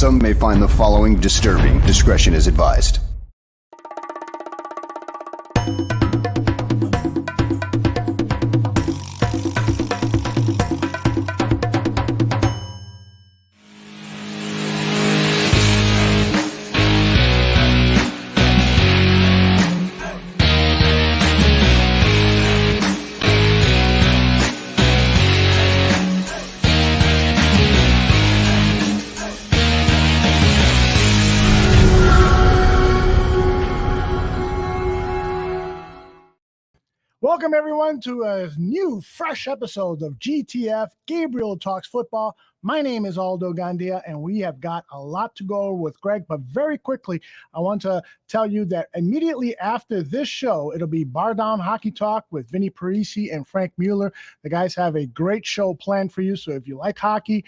Some may find the following disturbing. Discretion is advised. Welcome, everyone, to a new, fresh episode of GTF, Gabriel Talks Football. My name is Aldo Gandia, and we have got a lot to go over with Greg. But very quickly, I want to tell you that immediately after this show, it'll be Bar Down Hockey Talk with Vinny Parisi and Frank Mueller. The guys have a great show planned for you. So if you like hockey,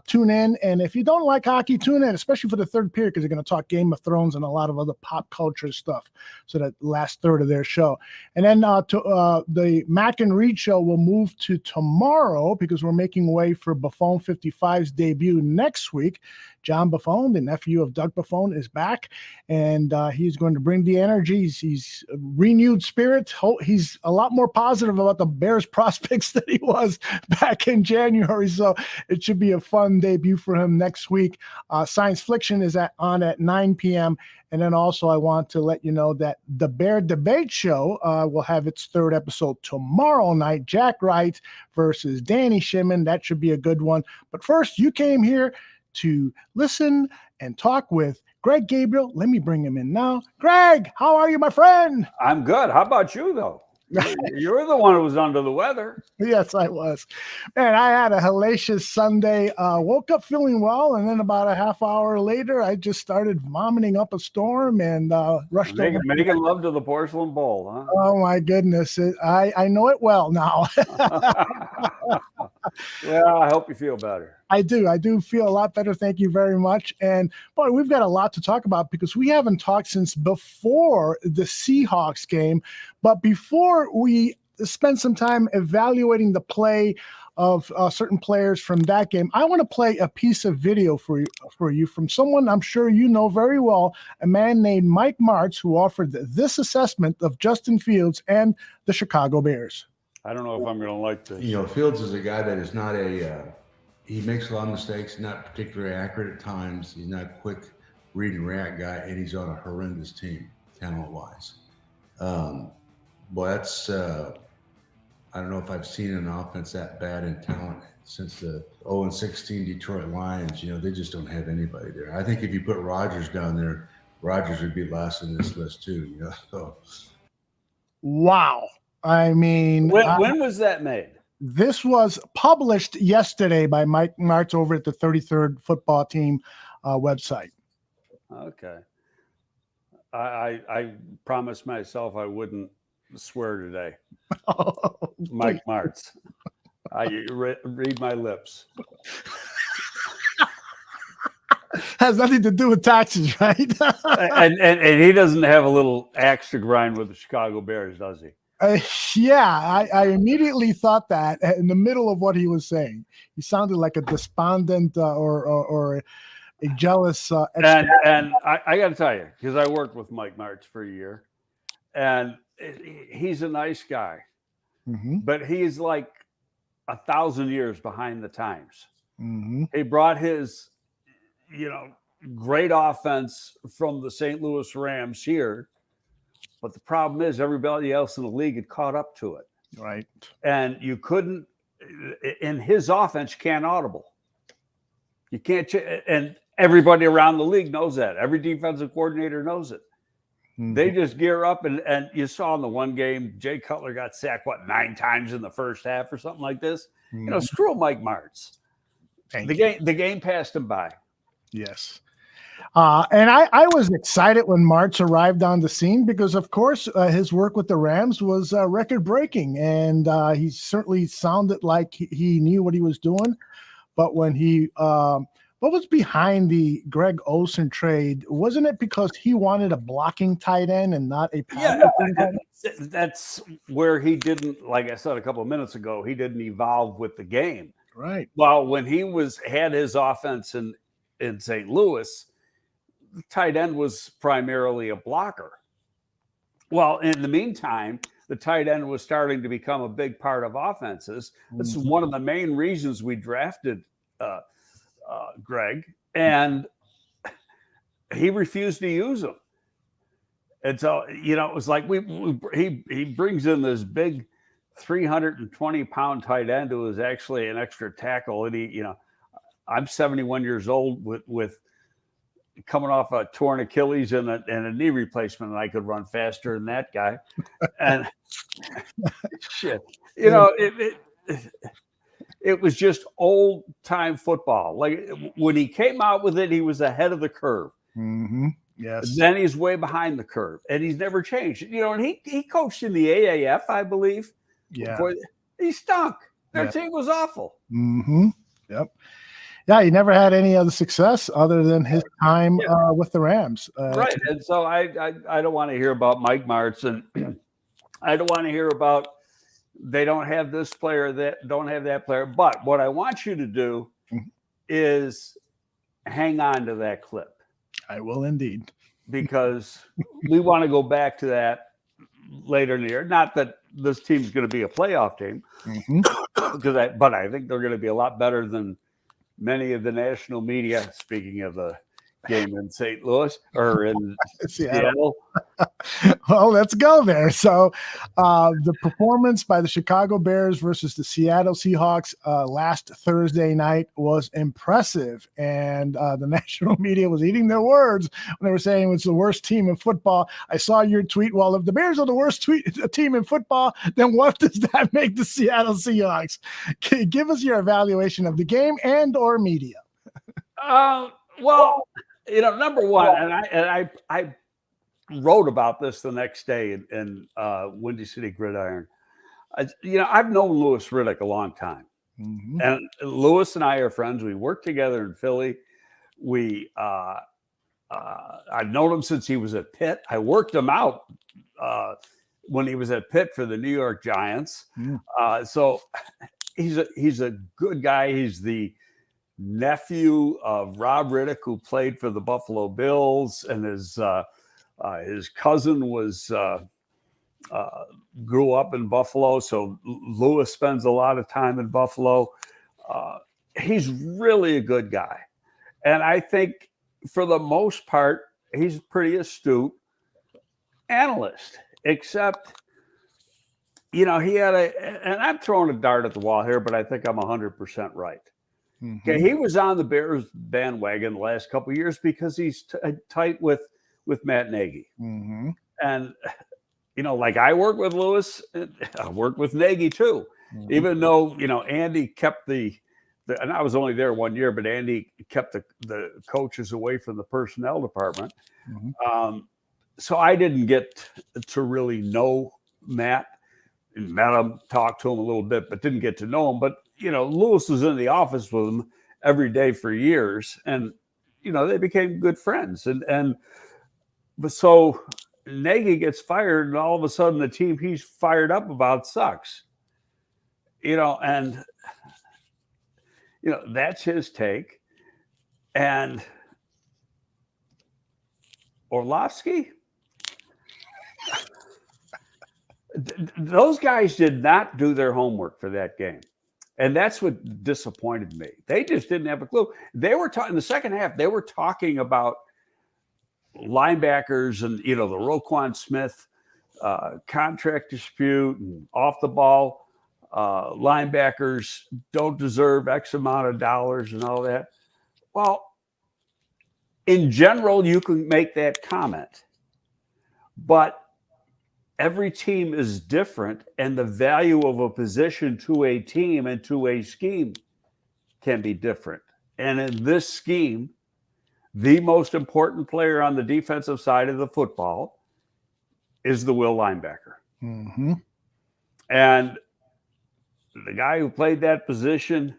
tune in. And if you don't like hockey, tune in, especially for the third period, because they're going to talk Game of Thrones and a lot of other pop culture stuff. So that last third of their show. And then the Mac and Reed show will move to tomorrow because we're making way for Buffon 55's debut next week. John Buffon, the nephew of Doug Buffon, is back, and he's going to bring the energy. He's renewed spirit. He's a lot more positive about the Bears prospects than he was back in January, so it should be a fun debut for him next week. Science Fiction is on at 9 p.m., and then also I want to let you know that the Bear Debate Show will have its third episode tomorrow night. Jack Wright versus Danny Shimon. That should be a good one. But first, you came here to listen and talk with Greg Gabriel. Let me bring him in now. Greg, how are you, my friend? I'm good. How about you, though? You're the one who was under the weather. Yes, I was. Man, I had a hellacious Sunday. Woke up feeling well, and then about a half hour later, I just started vomiting up a storm and rushed over. Making love to the porcelain bowl, huh? Oh, my goodness. I know it well now. Yeah, I hope you feel better. I do feel a lot better. Thank you very much. And boy, we've got a lot to talk about because we haven't talked since before the Seahawks game. But before we spend some time evaluating the play of certain players from that game, I want to play a piece of video for you from someone I'm sure you know very well, a man named Mike Martz, who offered this assessment of Justin Fields and the Chicago Bears. I don't know if I'm going to like this. You know, Fields is a guy that is not he makes a lot of mistakes, not particularly accurate at times. He's not a quick read and react guy, and he's on a horrendous team, talent-wise. Boy, that's I don't know if I've seen an offense that bad in talent since the 0-16 Detroit Lions. You know, they just don't have anybody there. I think if you put Rodgers down there, Rodgers would be last in this list too. You know, so. Wow. I mean, when was that made? This was published yesterday by Mike Martz over at the 33rd Football Team website. Okay. I promised myself I wouldn't swear today. Mike Martz. I read my lips. Has nothing to do with taxes, right? and he doesn't have a little axe to grind with the Chicago Bears, does he? I immediately thought that in the middle of what he was saying. He sounded like a despondent or a jealous. And I got to tell you, because I worked with Mike Martz for a year, and he's a nice guy, but he's like 1,000 years behind the times. He brought his, great offense from the St. Louis Rams here. But the problem is everybody else in the league had caught up to it. Right. And you couldn't, in his offense, you can't audible. You can't, and everybody around the league knows that. Every defensive coordinator knows it. They just gear up, and you saw in the one game, Jay Cutler got sacked, 9 times in the first half or something like this? Screw Mike Martz. The game passed him by. Yes. And I was excited when Martz arrived on the scene because, of course, his work with the Rams was record-breaking, and he certainly sounded like he knew what he was doing. But when what was behind the Greg Olsen trade? Wasn't it because he wanted a blocking tight end and not a pass? Yeah, that's where he didn't, like I said a couple of minutes ago, he didn't evolve with the game. Right. Well, when he had his offense in in St. Louis, the tight end was primarily a blocker. Well, in the meantime, the tight end was starting to become a big part of offenses. This is one of the main reasons we drafted Greg, and he refused to use them. And so, it was like he brings in this big 320-pound tight end who is actually an extra tackle. And I'm 71 years old with coming off a torn Achilles and a knee replacement, and I could run faster than that guy. And shit, it was just old time football. Like when he came out with it, he was ahead of the curve. Mm-hmm. Yes. Then he's way behind the curve, and he's never changed. And he coached in the AAF, I believe. Yeah. He stunk. Their team was awful. Mm-hmm. Yep. Yeah, he never had any other success other than his time with the Rams. Right. And so I don't want to hear about Mike Martz, and I don't want to hear about they don't have this player, that don't have that player. But what I want you to do is hang on to that clip. I will indeed. Because we want to go back to that later in the year. Not that this team's going to be a playoff team, but I think they're going to be a lot better than many of the national media, speaking of the game in St. Louis or in Seattle. Well, let's go there. So the performance by the Chicago Bears versus the Seattle Seahawks last Thursday night was impressive. And the national media was eating their words when they were saying it's the worst team in football. I saw your tweet. Well, if the Bears are the worst team in football, then what does that make the Seattle Seahawks? Give us your evaluation of the game and or media. Well, number one, and I wrote about this the next day in Windy City Gridiron. I've known Louis Riddick a long time, and Louis and I are friends. We worked together in Philly. I've known him since he was at Pitt. I worked him out when he was at Pitt for the New York Giants. So he's a good guy. He's the nephew of Rob Riddick, who played for the Buffalo Bills, and his cousin grew up in Buffalo. So Louis spends a lot of time in Buffalo. He's really a good guy. And I think for the most part, he's a pretty astute analyst, except, he had and I'm throwing a dart at the wall here, but I think I'm 100% right. Okay, he was on the Bears bandwagon the last couple of years because he's tight with Matt Nagy. And, like I work with Louis, I work with Nagy too, even though, Andy kept and I was only there 1 year, but Andy kept the coaches away from the personnel department. So I didn't get to really know Matt. Met him, talked to him a little bit, but didn't get to know him. But, Louis was in the office with him every day for years. And, they became good friends. But so Nagy gets fired, and all of a sudden the team he's fired up about sucks. That's his take. And Orlovsky, those guys did not do their homework for that game. And that's what disappointed me. They just didn't have a clue. They were talking in the second half, they were talking about linebackers and, the Roquan Smith contract dispute and off the ball linebackers don't deserve X amount of dollars and all that. Well, in general, you can make that comment, but every team is different, and the value of a position to a team and to a scheme can be different. And in this scheme, the most important player on the defensive side of the football is the will linebacker. And the guy who played that position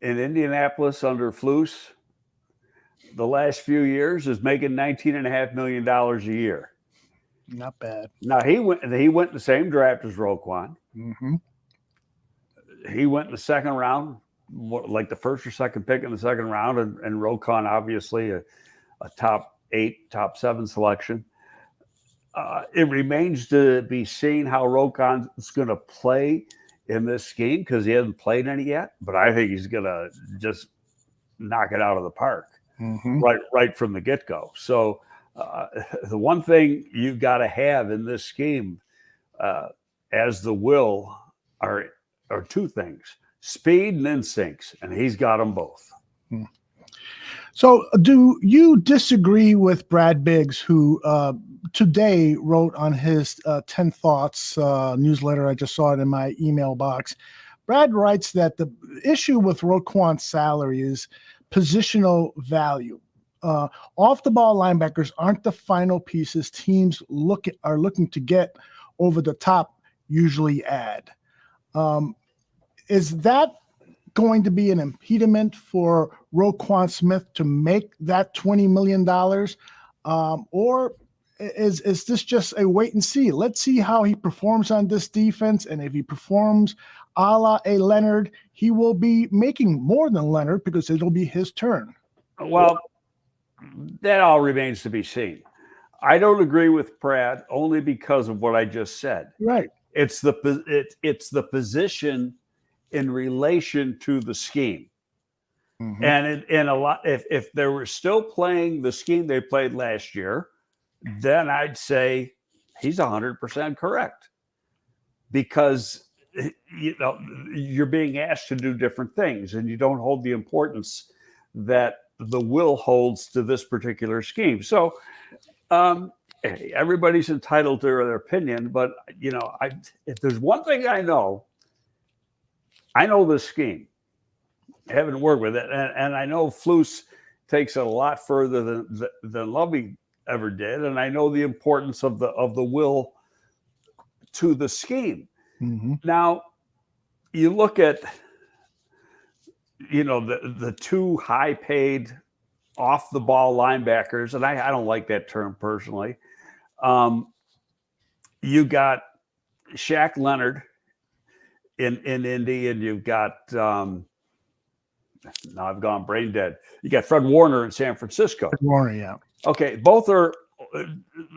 in Indianapolis under Flus the last few years is making $19.5 million a year. Not bad. Now he went in the same draft as Roquan. He went in the second round like the first or second pick in the second round, and Roquan obviously a top 8, top 7 selection. It remains to be seen how Roquan is going to play in this scheme because he hasn't played any yet. But I think he's going to just knock it out of the park right from the get-go. So the one thing you've got to have in this scheme as the will are two things: speed and instincts, and he's got them both. So do you disagree with Brad Biggs, who today wrote on his 10 Thoughts newsletter? I just saw it in my email box. Brad writes that the issue with Roquan's salary is positional value. Off-the-ball linebackers aren't the final pieces teams are looking to get over the top, usually add. Is that going to be an impediment for Roquan Smith to make that $20 million? Or is this just a wait and see? Let's see how he performs on this defense. And if he performs a la a Leonard, he will be making more than Leonard because it'll be his turn. Well, that all remains to be seen. I don't agree with Brad only because of what I just said. Right. It's the position in relation to the scheme. And in a lot, if they were still playing the scheme they played last year, then I'd say he's 100% correct, because you're being asked to do different things, and you don't hold the importance that the will holds to this particular scheme. So everybody's entitled to their opinion, but if there's one thing I know this scheme. I haven't worked with it, and I know Flus takes it a lot further than Lovey ever did, and I know the importance of the will to the scheme. Now, you look at the two high-paid off-the-ball linebackers, and I don't like that term personally. You got Shaq Leonard in Indy, and you've got now I've gone brain dead. You got Fred Warner in San Francisco. Warner, yeah. Okay, both are.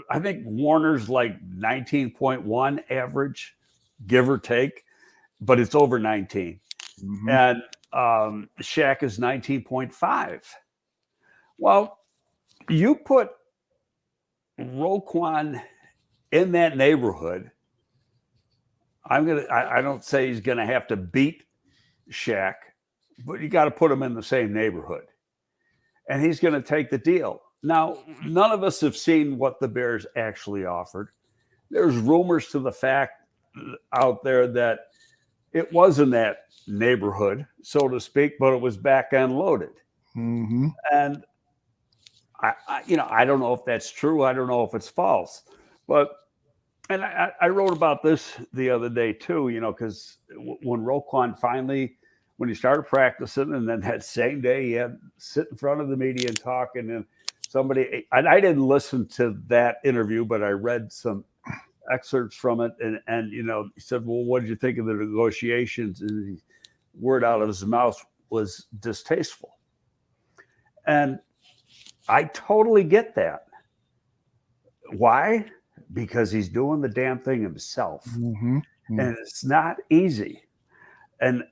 I think Warner's like 19.1 average, give or take, but it's over 19, and Shaq is 19.5. Well, you put Roquan in that neighborhood. I don't say he's gonna have to beat Shaq, but you got to put him in the same neighborhood, and he's going to take the deal. Now, none of us have seen what the Bears actually offered. There's rumors to the fact out there that it was in that neighborhood, so to speak, but it was back end loaded. And I don't know if that's true. I don't know if it's false, but. And I wrote about this the other day too, because when Roquan when he started practicing, and then that same day he had to sit in front of the media and talk, and then I didn't listen to that interview, but I read some excerpts from it, and he said, well, what did you think of the negotiations? And the word out of his mouth was distasteful. And I totally get that. Why? Because he's doing the damn thing himself, and it's not easy. And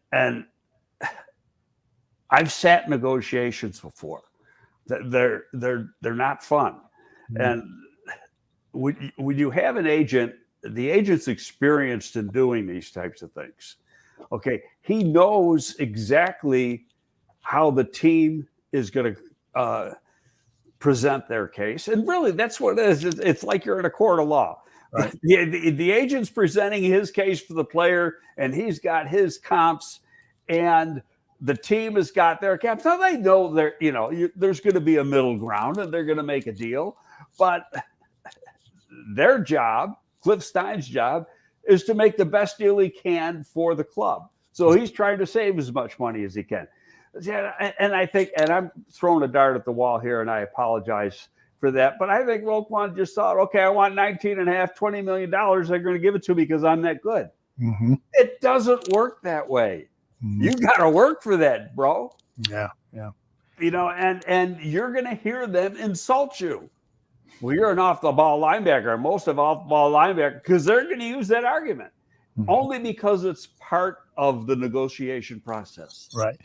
I've sat in negotiations before. They're not fun. And when you have an agent, the agent's experienced in doing these types of things. Okay, he knows exactly how the team is going to present their case, and really that's what it is. It's like you're in a court of law. Right. The agent's presenting his case for the player, and he's got his comps, and the team has got their comps. Now they know there's going to be a middle ground, and they're going to make a deal. But their job, Cliff Stein's job, is to make the best deal he can for the club. So he's trying to save as much money as he can. Yeah, and I think, and I'm throwing a dart at the wall here, and I apologize for that, but I think Roquan just thought, okay, I want $19.5, $20 million. They're going to give it to me because I'm that good. It doesn't work that way. You got to work for that, bro. Yeah, yeah. And you're going to hear them insult you. Well, you're an off-the-ball linebacker, most of off-ball linebacker, because they're going to use that argument only because it's part of the negotiation process. Right.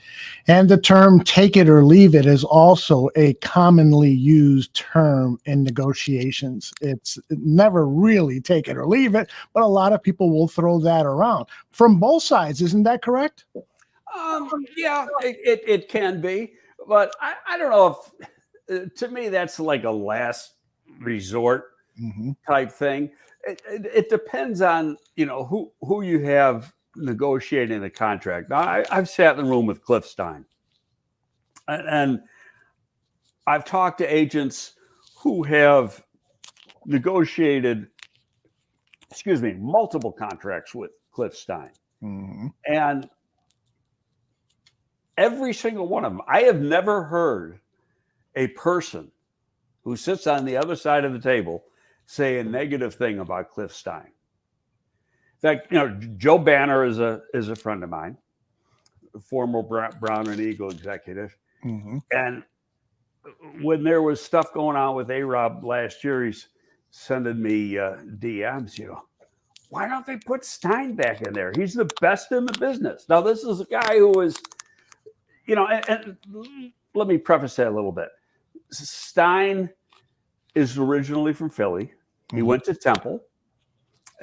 And the term take it or leave it is also a commonly used term in negotiations. It's never really take it or leave it, but a lot of people will throw that around from both sides. Isn't that correct? Yeah, it can be, but I don't know if, to me, that's like a last resort type thing. It depends on, who you have negotiating the contract. Now, I've sat in the room with Cliff Stein, and I've talked to agents who have negotiated, multiple contracts with Cliff Stein. And every single one of them, I have never heard a person who sits on the other side of the table say a negative thing about Cliff Stein. In fact, Joe Banner is a friend of mine, former Brown and Eagle executive. And when there was stuff going on with A-Rob last year, he's sending me DMs, why don't they put Stein back in there? He's the best in the business. Now, this is a guy who is, and let me preface that a little bit. Stein is originally from Philly. He went to Temple.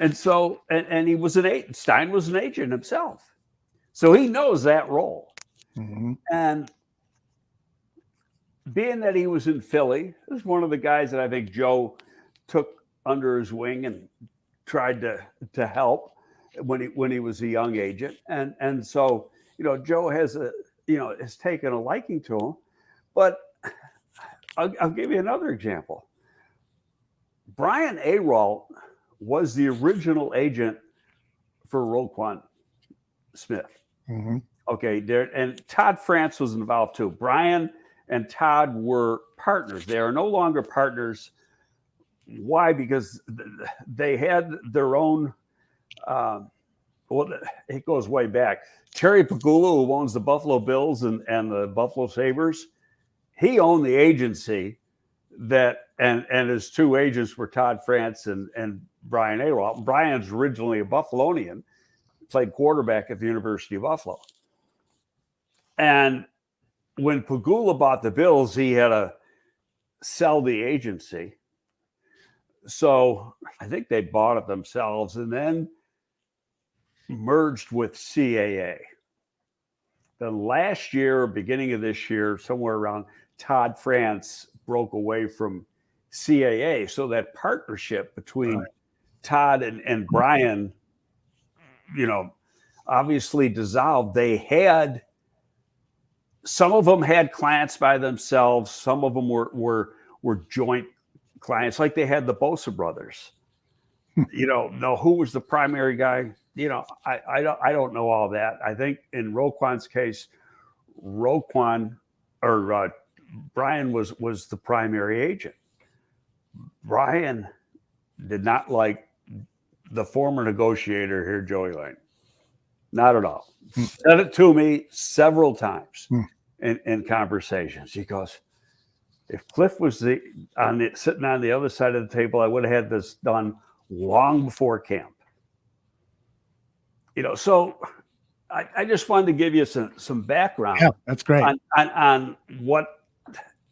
And so, and he was Stein was an agent himself. So he knows that role. And being that he was in Philly, he was one of the guys that I think Joe took under his wing and tried to help when he was a young agent. And so, Joe has has taken a liking to him. But I'll give you another example. Brian Arol was the original agent for Roquan Smith. Okay, and Todd France was involved too. Brian and Todd were partners. They are no longer partners. Why? Because they had their own. It goes way back. Terry Pagula, who owns the Buffalo Bills and the Buffalo Sabres, he owned the agency that, and his two agents were Todd France and Brian Arol. Brian's originally a Buffalonian, played quarterback at the University of Buffalo. And when Pagula bought the Bills, he had to sell the agency. So I think they bought it themselves and then merged with CAA. Then last year, beginning of this year, somewhere around, Todd France broke away from CAA. So that partnership between Todd and Brian, obviously dissolved. They had, some of them had clients by themselves. Some of them were joint clients, like they had the Bosa brothers. Now who was the primary guy? I don't know all that. I think in Roquan's case, Brian was the primary agent. Brian did not like the former negotiator here, Joey Lane. Not at all. Said it to me several times in conversations. He goes, if Cliff was sitting on the other side of the table, I would have had this done long before camp. So I just wanted to give you some background. Yeah, that's great. On what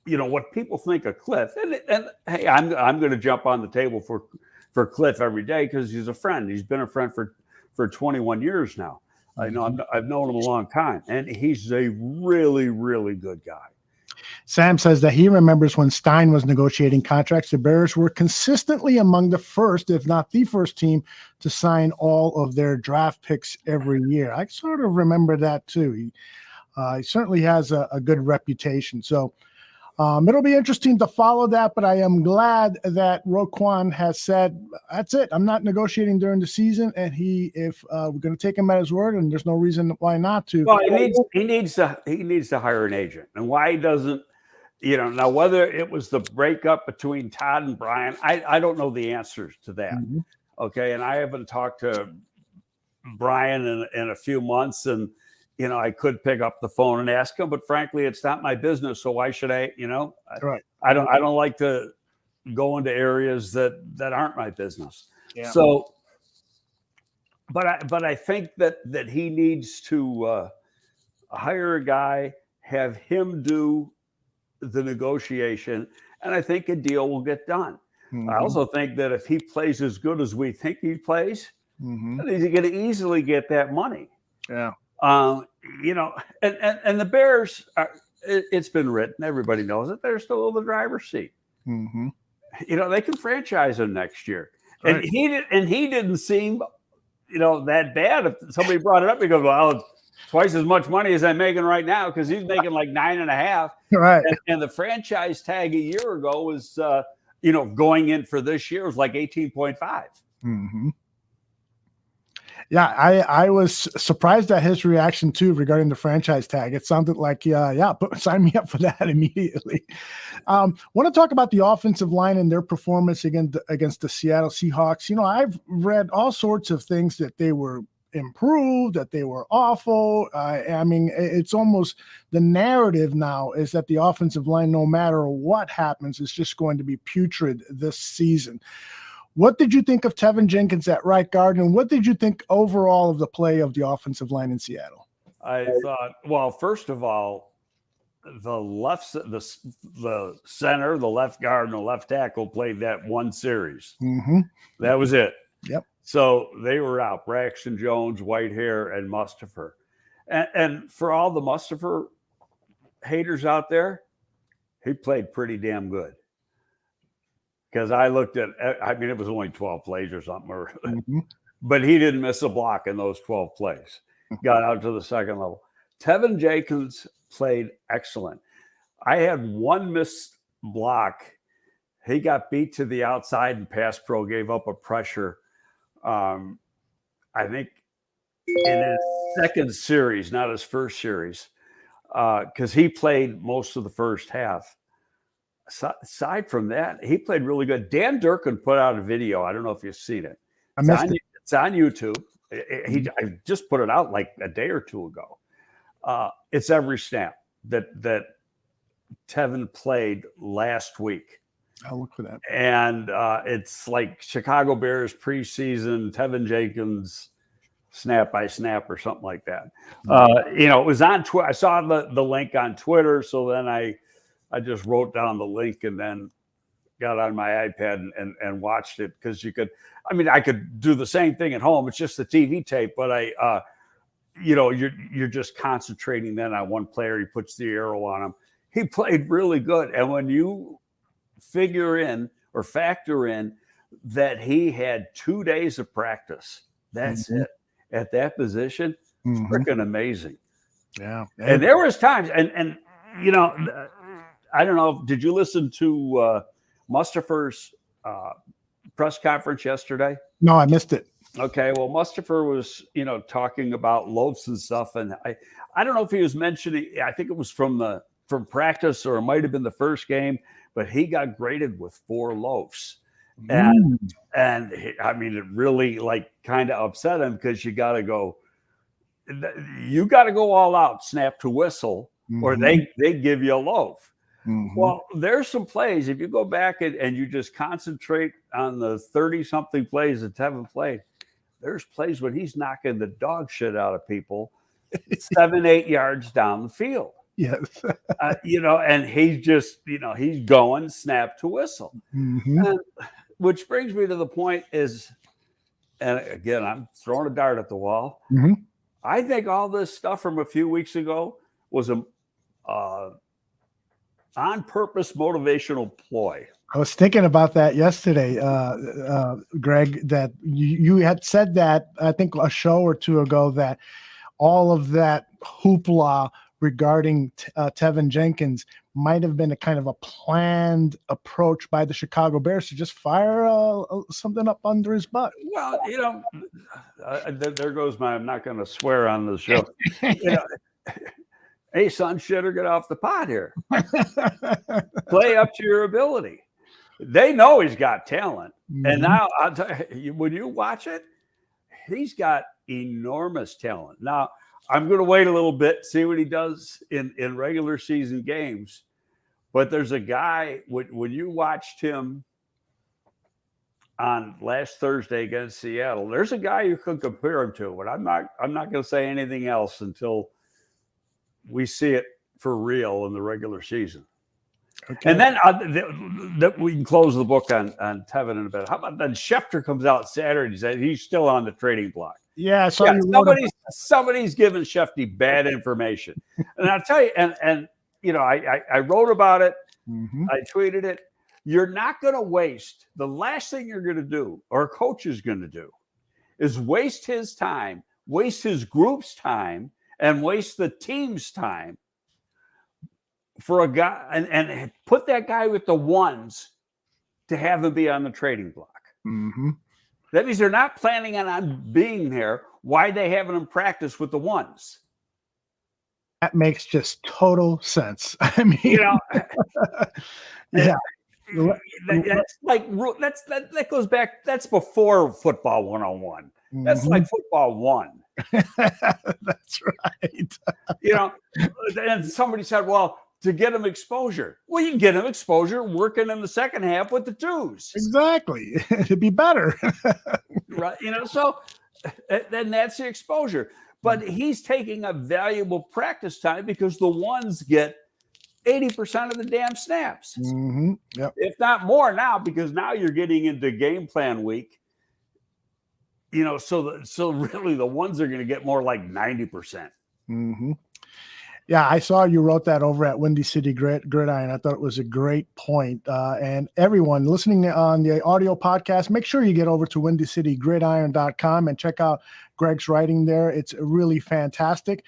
what people think of Cliff. And hey, I'm going to jump on the table for Cliff every day because he's a friend. He's been a friend for 21 years now. I've known him a long time, and he's a really, really good guy. Sam says that he remembers when Stein was negotiating contracts, the Bears were consistently among the first, if not the first team to sign all of their draft picks every year. I sort of remember that too. He certainly has a good reputation. So it'll be interesting to follow that, but I am glad that Roquan has said, that's it. I'm not negotiating during the season. And if we're going to take him at his word, and there's no reason why not to. Well, he needs to hire an agent. And why he doesn't, now whether it was the breakup between Todd and Brian, I don't know the answers to that. Okay. And I haven't talked to Brian in a few months, and I could pick up the phone and ask him, but frankly, it's not my business. So why should I, Right. I don't like to go into areas that aren't my business. Yeah. So, but I think that he needs to hire a guy, have him do the negotiation, and I think a deal will get done. I also think that if he plays as good as we think he plays, then he's going to easily get that money. Yeah. And the Bears it's been written, everybody knows it, they're still in the driver's seat. They can franchise him next year. Right. And he didn't seem that bad. If somebody brought it up, he goes, well, it's twice as much money as I'm making right now, because he's making like 9.5. Right. And the franchise tag a year ago was going in for this year was like 18.5. Yeah, I was surprised at his reaction too regarding the franchise tag. It sounded like, sign me up for that immediately. Want to talk about the offensive line and their performance against the Seattle Seahawks. I've read all sorts of things that they were improved, that they were awful. It's almost the narrative now is that the offensive line, no matter what happens, is just going to be putrid this season. What did you think of Tevin Jenkins at right guard, and what did you think overall of the play of the offensive line in Seattle? I thought, well, first of all, the center, the left guard, and the left tackle played that one series. That was it. Yep. So they were out. Braxton Jones, Whitehair, and Mustipher. And for all the Mustipher haters out there, he played pretty damn good. Because I looked at, it was only 12 plays or something, but he didn't miss a block in those 12 plays. Got out to the second level. Tevin Jenkins played excellent. I had one missed block. He got beat to the outside, and pass pro gave up a pressure. I think in his second series, not his first series, because he played most of the first half. Aside from that, he played really good. Dan Durkin put out a video. I don't know if you've seen it. It's on YouTube. I just put it out like a day or two ago. It's every snap that Tevin played last week. I'll look for that. And it's like Chicago Bears preseason, Tevin Jenkins snap by snap or something like that. It was on Twitter. I saw the link on Twitter, so then I just wrote down the link and then got on my iPad and watched it, because I could do the same thing at home. It's just the TV tape, but you're just concentrating then on one player. He puts the arrow on him. He played really good. And when you factor in that he had 2 days of practice, that's it at that position, it's freaking amazing. Yeah. And there was times, and I don't know. Did you listen to Mustipher's press conference yesterday? No, I missed it. Okay. Well, Mustipher was, talking about loafs and stuff. And I don't know if he was mentioning, I think it was from practice, or it might've been the first game, but he got graded with 4 loafs. And it really kind of upset him, because you got to go all out, snap to whistle, or they give you a loaf. Well, there's some plays. If you go back and you just concentrate on the 30-something plays that Tevin played, there's plays when he's knocking the dog shit out of people 7-8 yards down the field. Yes. And he's just, he's going snap to whistle. And, which brings me to the point is, and again, I'm throwing a dart at the wall. I think all this stuff from a few weeks ago was a on-purpose motivational ploy. I was thinking about that yesterday, Greg, that you had said that, I think a show or two ago, that all of that hoopla regarding Tevin Jenkins might have been a kind of a planned approach by the Chicago Bears to just fire something up under his butt. Well, there goes I'm not going to swear on the show. Hey, son, shitter, get off the pot here. Play up to your ability. They know he's got talent. And now, I'll tell you, when you watch it, he's got enormous talent. Now, I'm going to wait a little bit, see what he does in regular season games. But there's a guy, when you watched him on last Thursday against Seattle, there's a guy you could compare him to. But I'm not going to say anything else until we see it for real in the regular season. Okay. And then we can close the book on Tevin in a bit. How about then Schefter comes out Saturday and says he's still on the trading block. Yeah, so somebody's giving Schefter bad information. And I'll tell you, and you know, I wrote about it. Mm-hmm. I tweeted it. You're not going to waste. The last thing you're going to do, or a coach is going to do, is waste his time, waste his group's time, and waste the team's time for a guy and put that guy with the ones to have him be on the trading block. Mm-hmm. That means they're not planning on being there. Why they having him practice with the ones? That makes just total sense. I mean, you know, yeah. That goes back. That's before football 101. Mm-hmm. That's like football 1. That's right. You know, and somebody said, well, to get him exposure. Well, you can get him exposure working in the second half with the twos. Exactly. It'd be better. Right. You know, so then that's the exposure. But he's taking a valuable practice time because the ones get 80% of the damn snaps. Mm-hmm. Yep. If not more now, because now you're getting into game plan week. You know, so really the ones are going to get more like 90%. Mm-hmm. Yeah, I saw you wrote that over at Windy City Gridiron. I thought it was a great point. And everyone listening on the audio podcast, make sure you get over to windycitygridiron.com and check out Greg's writing there. It's really fantastic.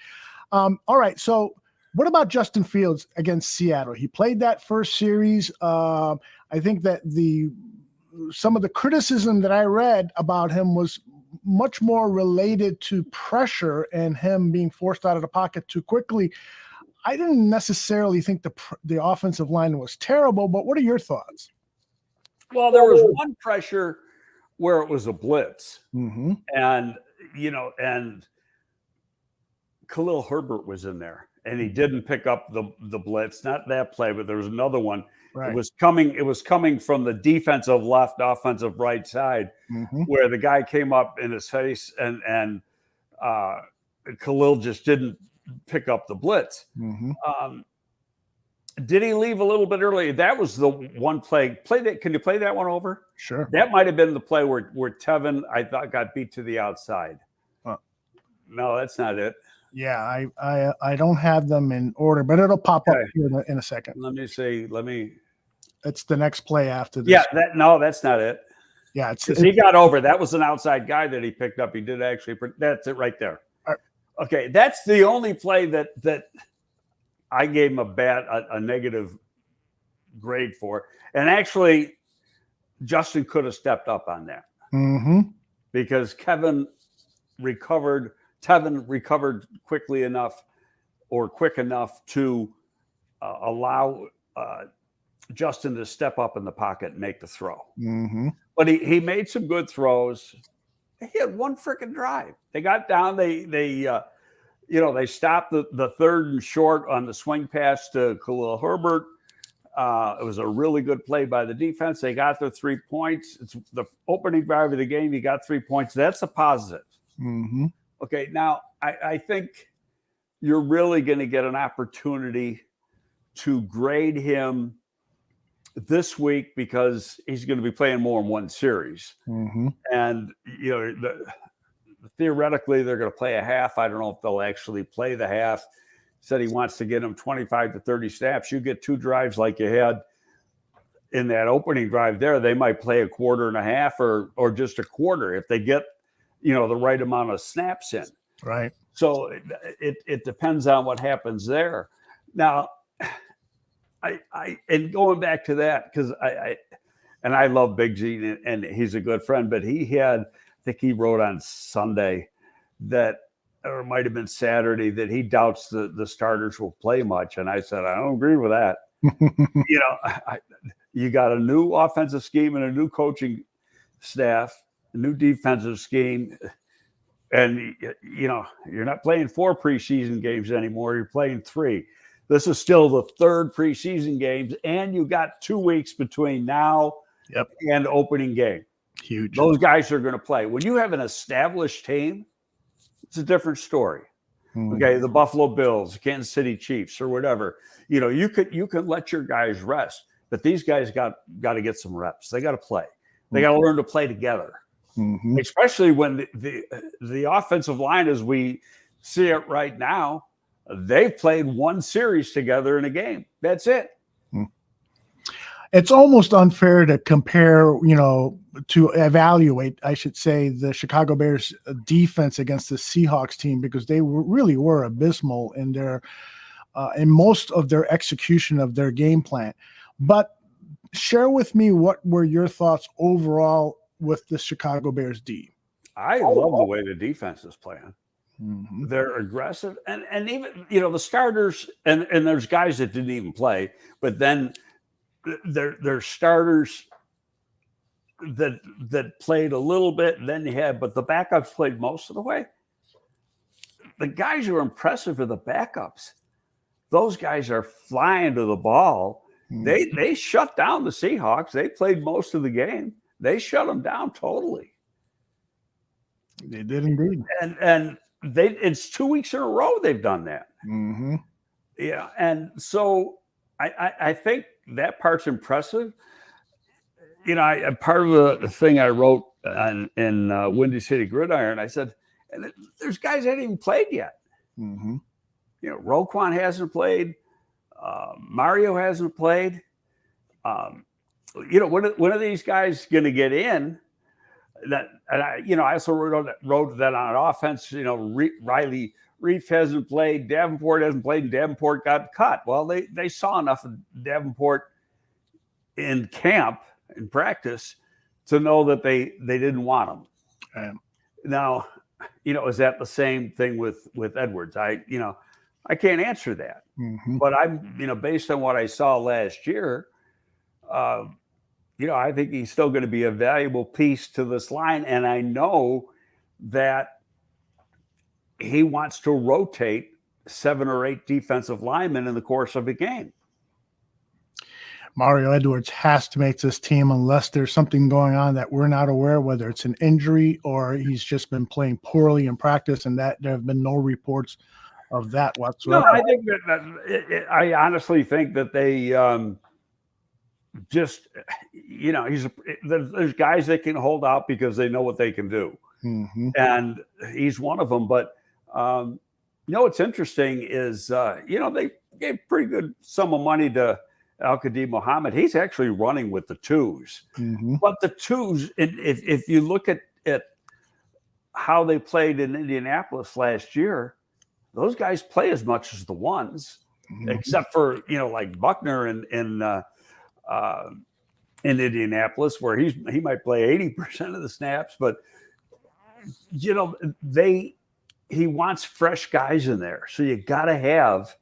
All right, so what about Justin Fields against Seattle? He played that first series. I think that some of the criticism that I read about him was much more related to pressure and him being forced out of the pocket too quickly. I didn't necessarily think the offensive line was terrible, but what are your thoughts? Well, there was one pressure where it was a blitz. Mm-hmm. And, you know, and Khalil Herbert was in there and he didn't pick up the blitz, not that play, but there was another one. Right. It was coming from the defensive left, offensive right side, mm-hmm. where the guy came up in his face and Khalil just didn't pick up the blitz. Mm-hmm. Did he leave a little bit early? That was the one play. Can you play that one over? Sure. That might have been the play where Tevin, I thought, got beat to the outside. No, that's not it. Yeah, I don't have them in order, but it'll pop up here in a second. Let me see. It's the next play after this. Yeah, that's not it. Yeah, because he got over. That was an outside guy that he picked up. He did actually. That's it right there. Right. Okay, that's the only play that I gave him a negative grade for. And actually, Justin could have stepped up on that. Mm-hmm. Because Tevin recovered quickly enough or quick enough to allow Justin to step up in the pocket and make the throw. Mm-hmm. But he made some good throws. He had one freaking drive. They got down. They stopped the third and short on the swing pass to Khalil Herbert. It was a really good play by the defense. They got their 3 points. It's the opening drive of the game. You got 3 points. That's a positive. Mm-hmm. Okay, now I think you're really going to get an opportunity to grade him this week because he's going to be playing more in one series. Mm-hmm. And, you know, theoretically, they're going to play a half. I don't know if they'll actually play the half. Said he wants to get him 25 to 30 snaps. You get 2 drives like you had in that opening drive there. They might play a quarter and a half or just a quarter if they get, you know, the right amount of snaps in. Right. So it depends on what happens there. Now, and going back to that, because I love Big G and he's a good friend, but I think he wrote on Sunday that, or it might have been Saturday, that he doubts the starters will play much. And I said, I don't agree with that. You know, you got a new offensive scheme and a new coaching staff, a new defensive scheme. And, you're not playing 4 preseason games anymore. You're playing 3. This is still the 3rd preseason games, and you got 2 weeks between now and opening game. Huge. Those guys are going to play. When you have an established team, it's a different story. Okay, the Buffalo Bills, Kansas City Chiefs, or whatever. You can let your guys rest, but these guys got to get some reps. They got to play. They got to learn to play together, especially when the offensive line, as we see it right now, they've played 1 series together in a game. That's it. It's almost unfair to compare, to evaluate, I should say, the Chicago Bears defense against the Seahawks team, because they really were abysmal in in most of their execution of their game plan. But share with me, what were your thoughts overall with the Chicago Bears D? I love the way the defense is playing. They're aggressive, and even the starters, and there's guys that didn't even play, but then there's starters that played a little bit, and then but the backups played most of the way. The guys who are impressive are the backups. Those guys are flying to the ball. They shut down the Seahawks. They played most of the game. They shut them down totally. They did indeed. And it's 2 weeks in a row they've done that. Yeah, and so I think that part's impressive. Part of the thing I wrote in Windy City Gridiron, I said, there's guys that haven't even played yet. Roquan hasn't played. Mario hasn't played. When are these guys going to get in? I also wrote that on offense. Riley Reef hasn't played. Davenport hasn't played, and Davenport got cut. Well, they saw enough of Davenport in camp, in practice, to know that they didn't want him. Now, is that the same thing with Edwards? I can't answer that. But I'm, based on what I saw last year, I think he's still going to be a valuable piece to this line. And I know that he wants to rotate 7 or 8 defensive linemen in the course of a game. Mario Edwards has to make this team unless there's something going on that we're not aware of, whether it's an injury or he's just been playing poorly in practice, and that there have been no reports of that whatsoever. No, I think I honestly think that they just, there's guys that can hold out because they know what they can do. And he's one of them. But, what's interesting is, they gave pretty good sum of money to Al-Qadim Muhammad. He's actually running with the 2s. But the 2s, if you look at how they played in Indianapolis last year, those guys play as much as the 1s, except for, like Buckner in Indianapolis, where he might play 80% of the snaps. But, he wants fresh guys in there. So you got to have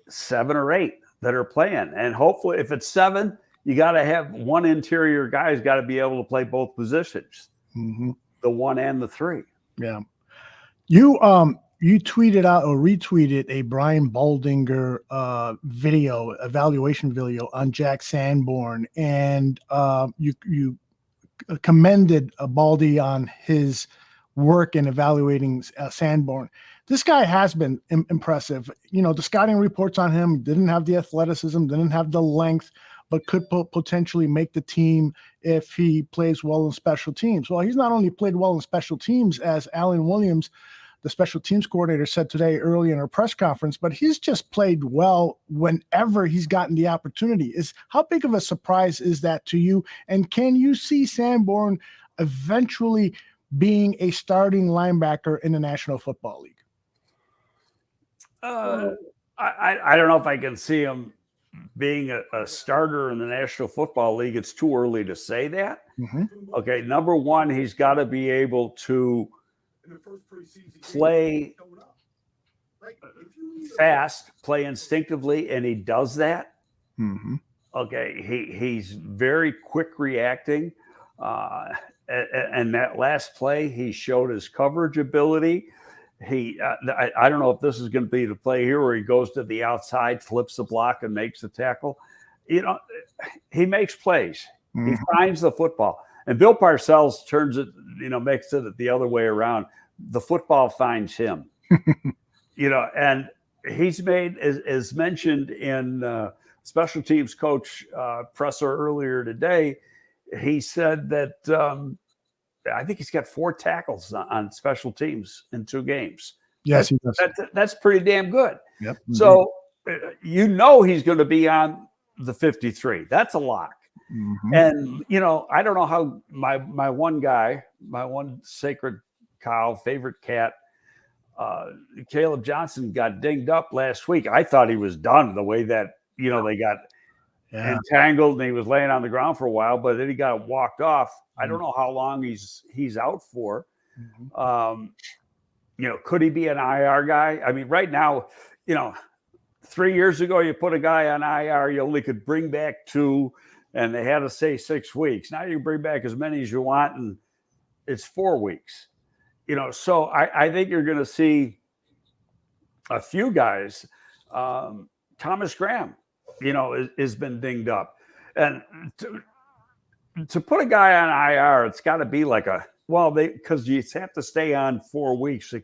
7 or 8 that are playing. And hopefully if it's 7, you got to have one interior guy's got to be able to play both positions, the 1 and the 3. Yeah. You tweeted out or retweeted a Brian Baldinger evaluation video on Jack Sanborn, and you commended Baldy on his work in evaluating Sanborn. This guy has been impressive. The scouting reports on him didn't have the athleticism, didn't have the length, but could potentially make the team if he plays well in special teams. Well, he's not only played well in special teams, as Alan Williams, the special teams coordinator, said today early in our press conference, but he's just played well whenever he's gotten the opportunity. How big of a surprise is that to you? And can you see Sanborn eventually being a starting linebacker in the National Football League? I don't know if I can see him being a starter in the National Football League. It's too early to say that. Okay, number one, he's got to be able to play fast, play instinctively, and he does that. Okay, he's very quick reacting. and that last play, he showed his coverage ability. I don't know if this is going to be the play here where he goes to the outside, flips the block, and makes the tackle. He makes plays. He finds the football. And Bill Parcells turns it, makes it the other way around. The football finds him. And he's made, as mentioned in special teams coach presser earlier today, he said that I think he's got 4 tackles on special teams in 2 games. Yes, he does. That's pretty damn good. Yep. So he's going to be on the 53. That's a lock. And I don't know how my one sacred cow, favorite cat, Caleb Johnson got dinged up last week. I thought he was done the way that they got entangled and he was laying on the ground for a while, but then he got walked off. I don't know how long he's out for. Could he be an IR guy? I mean, right now, 3 years ago, you put a guy on IR, you only could bring back 2, and they had to say 6 weeks. Now you can bring back as many as you want, and it's 4 weeks. So I think you're going to see a few guys. Thomas Graham, has been dinged up. And to put a guy on IR, it's got to be like because you have to stay on 4 weeks. It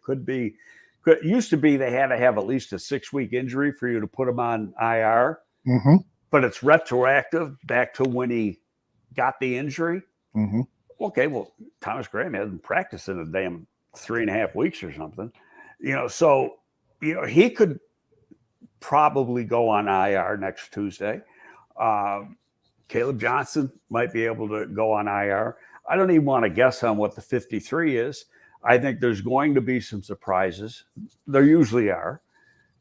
used to be they had to have at least a 6-week injury for you to put him on IR, but it's retroactive back to when he got the injury. Okay, well, Thomas Graham hasn't practiced in a damn 3.5 weeks or something, so he could probably go on IR next Tuesday. Caleb Johnson might be able to go on IR. I don't even want to guess on what the 53 is. I think there's going to be some surprises. There usually are.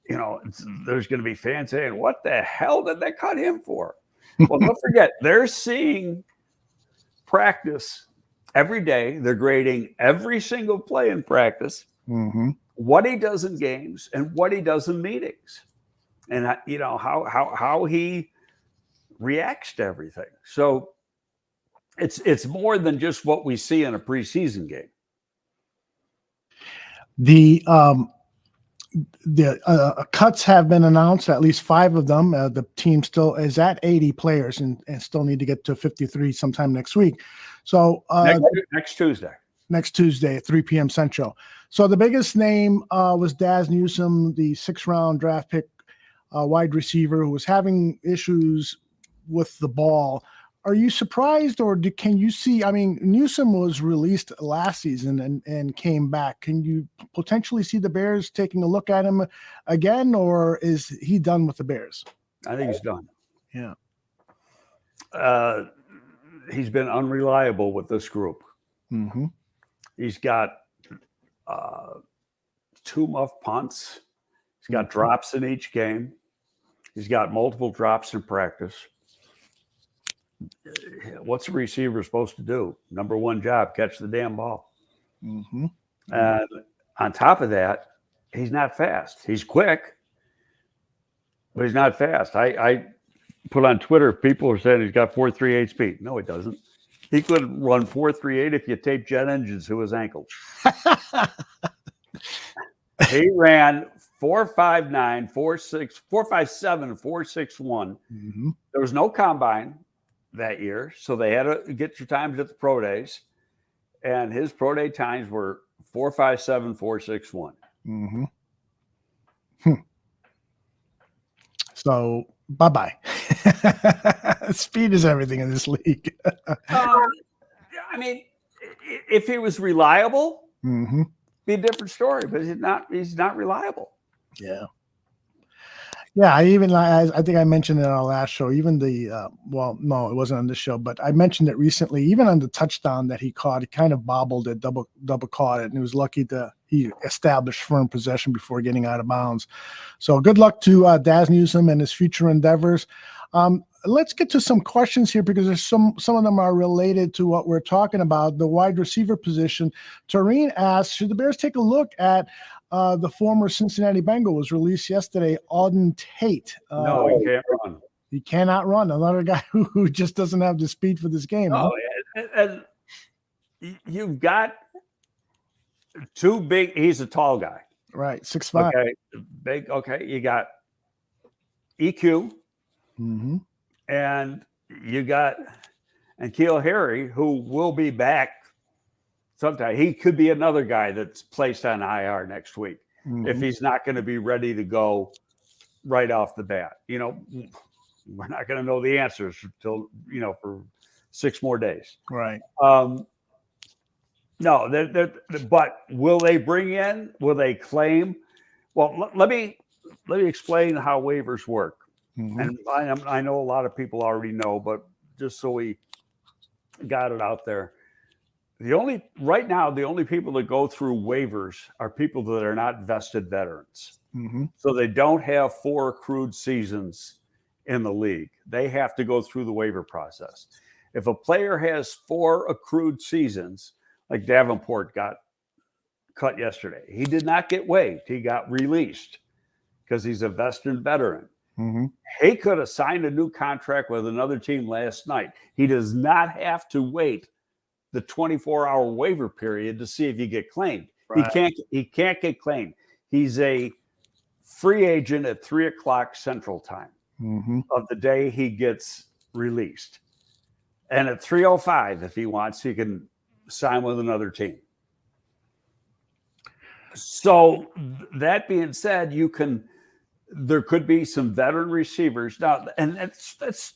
There's going to be fans saying, what the hell did they cut him for? Well, don't forget, they're seeing practice every day. They're grading every single play in practice, what he does in games and what he does in meetings, and how he reacts to everything. So it's more than just what we see in a preseason game. The cuts have been announced, at least 5 of them. The team still is at 80 players and still need to get to 53 sometime next week. So next Tuesday. Next Tuesday at 3 p.m. Central. So the biggest name was Daz Newsome, the 6th-round draft pick wide receiver who was having issues with the ball. Are you surprised, or can you see? I mean, Newsome was released last season and came back. Can you potentially see the Bears taking a look at him again, or is he done with the Bears? I think he's done. Yeah. He's been unreliable with this group. He's got 2 muff punts. He's got drops in each game. He's got multiple drops in practice. What's a receiver supposed to do? Number 1 job, catch the damn ball. And on top of that, he's not fast. He's quick, but he's not fast. I put on Twitter, people are saying he's got 4.38 speed. No, he doesn't. He could run 4.38 if you tape jet engines to his ankles. He ran 4.59, 4.6, 4.57, 4.61. There was no combine that year, so they had to get your times at the pro days, and his pro day times were 4.57, 4.61. So bye-bye. Speed is everything in this league. I mean, if he was reliable, be a different story, but he's not reliable. Yeah. Yeah, I think I mentioned it on our last show. Even well, no, it wasn't on this show, but I mentioned it recently. Even on the touchdown that he caught, he kind of bobbled it, double caught it, and he was lucky he established firm possession before getting out of bounds. So good luck to Daz Newsome and his future endeavors. Let's get to some questions here because there's some of them are related to what we're talking about, the wide receiver position. Tareen asks, should the Bears take a look at the former Cincinnati Bengal was released yesterday, Auden Tate? No, he can't run. He cannot run. Another guy who just doesn't have the speed for this game. No, and you've got two big. He's a tall guy, right? 6'5". Okay, big. Okay, you got EQ, and you got N'Keal Harry, who will be back sometime. He could be another guy that's placed on IR next week if he's not going to be ready to go right off the bat. You know, we're not going to know the answers until, you know, for 6 more days. Right. No, but will they bring in? Will they claim? Well, let me explain how waivers work. And I know a lot of people already know, but just so we got it out there. Right now, the only people that go through waivers are people that are not vested veterans. So they don't have 4 accrued seasons in the league. They have to go through the waiver process. If a player has 4 accrued seasons, like Davenport got cut yesterday, he did not get waived. He got released because he's a vested veteran. He could have signed a new contract with another team last night. He does not have to wait the 24-hour waiver period to see if you get claimed. Right. He can't get claimed. He's a free agent at 3:00 Central Time of the day he gets released. And at 3:05, if he wants, he can sign with another team. So that being said, there could be some veteran receivers now, and that's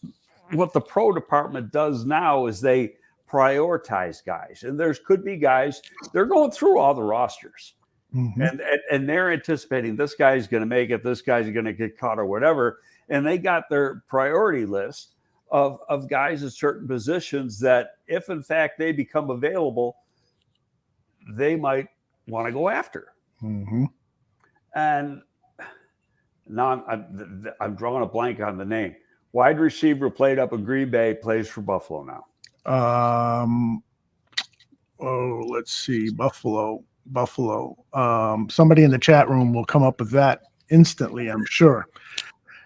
what the pro department does now is they prioritize guys, and could be guys they're going through all the rosters, and they're anticipating this guy's going to make it, this guy's going to get caught or whatever, and they got their priority list of guys in certain positions that if in fact they become available, they might want to go after. And now I'm drawing a blank on the name. Wide receiver played up in Green Bay, plays for Buffalo now. Let's see. Buffalo. Somebody in the chat room will come up with that instantly, I'm sure.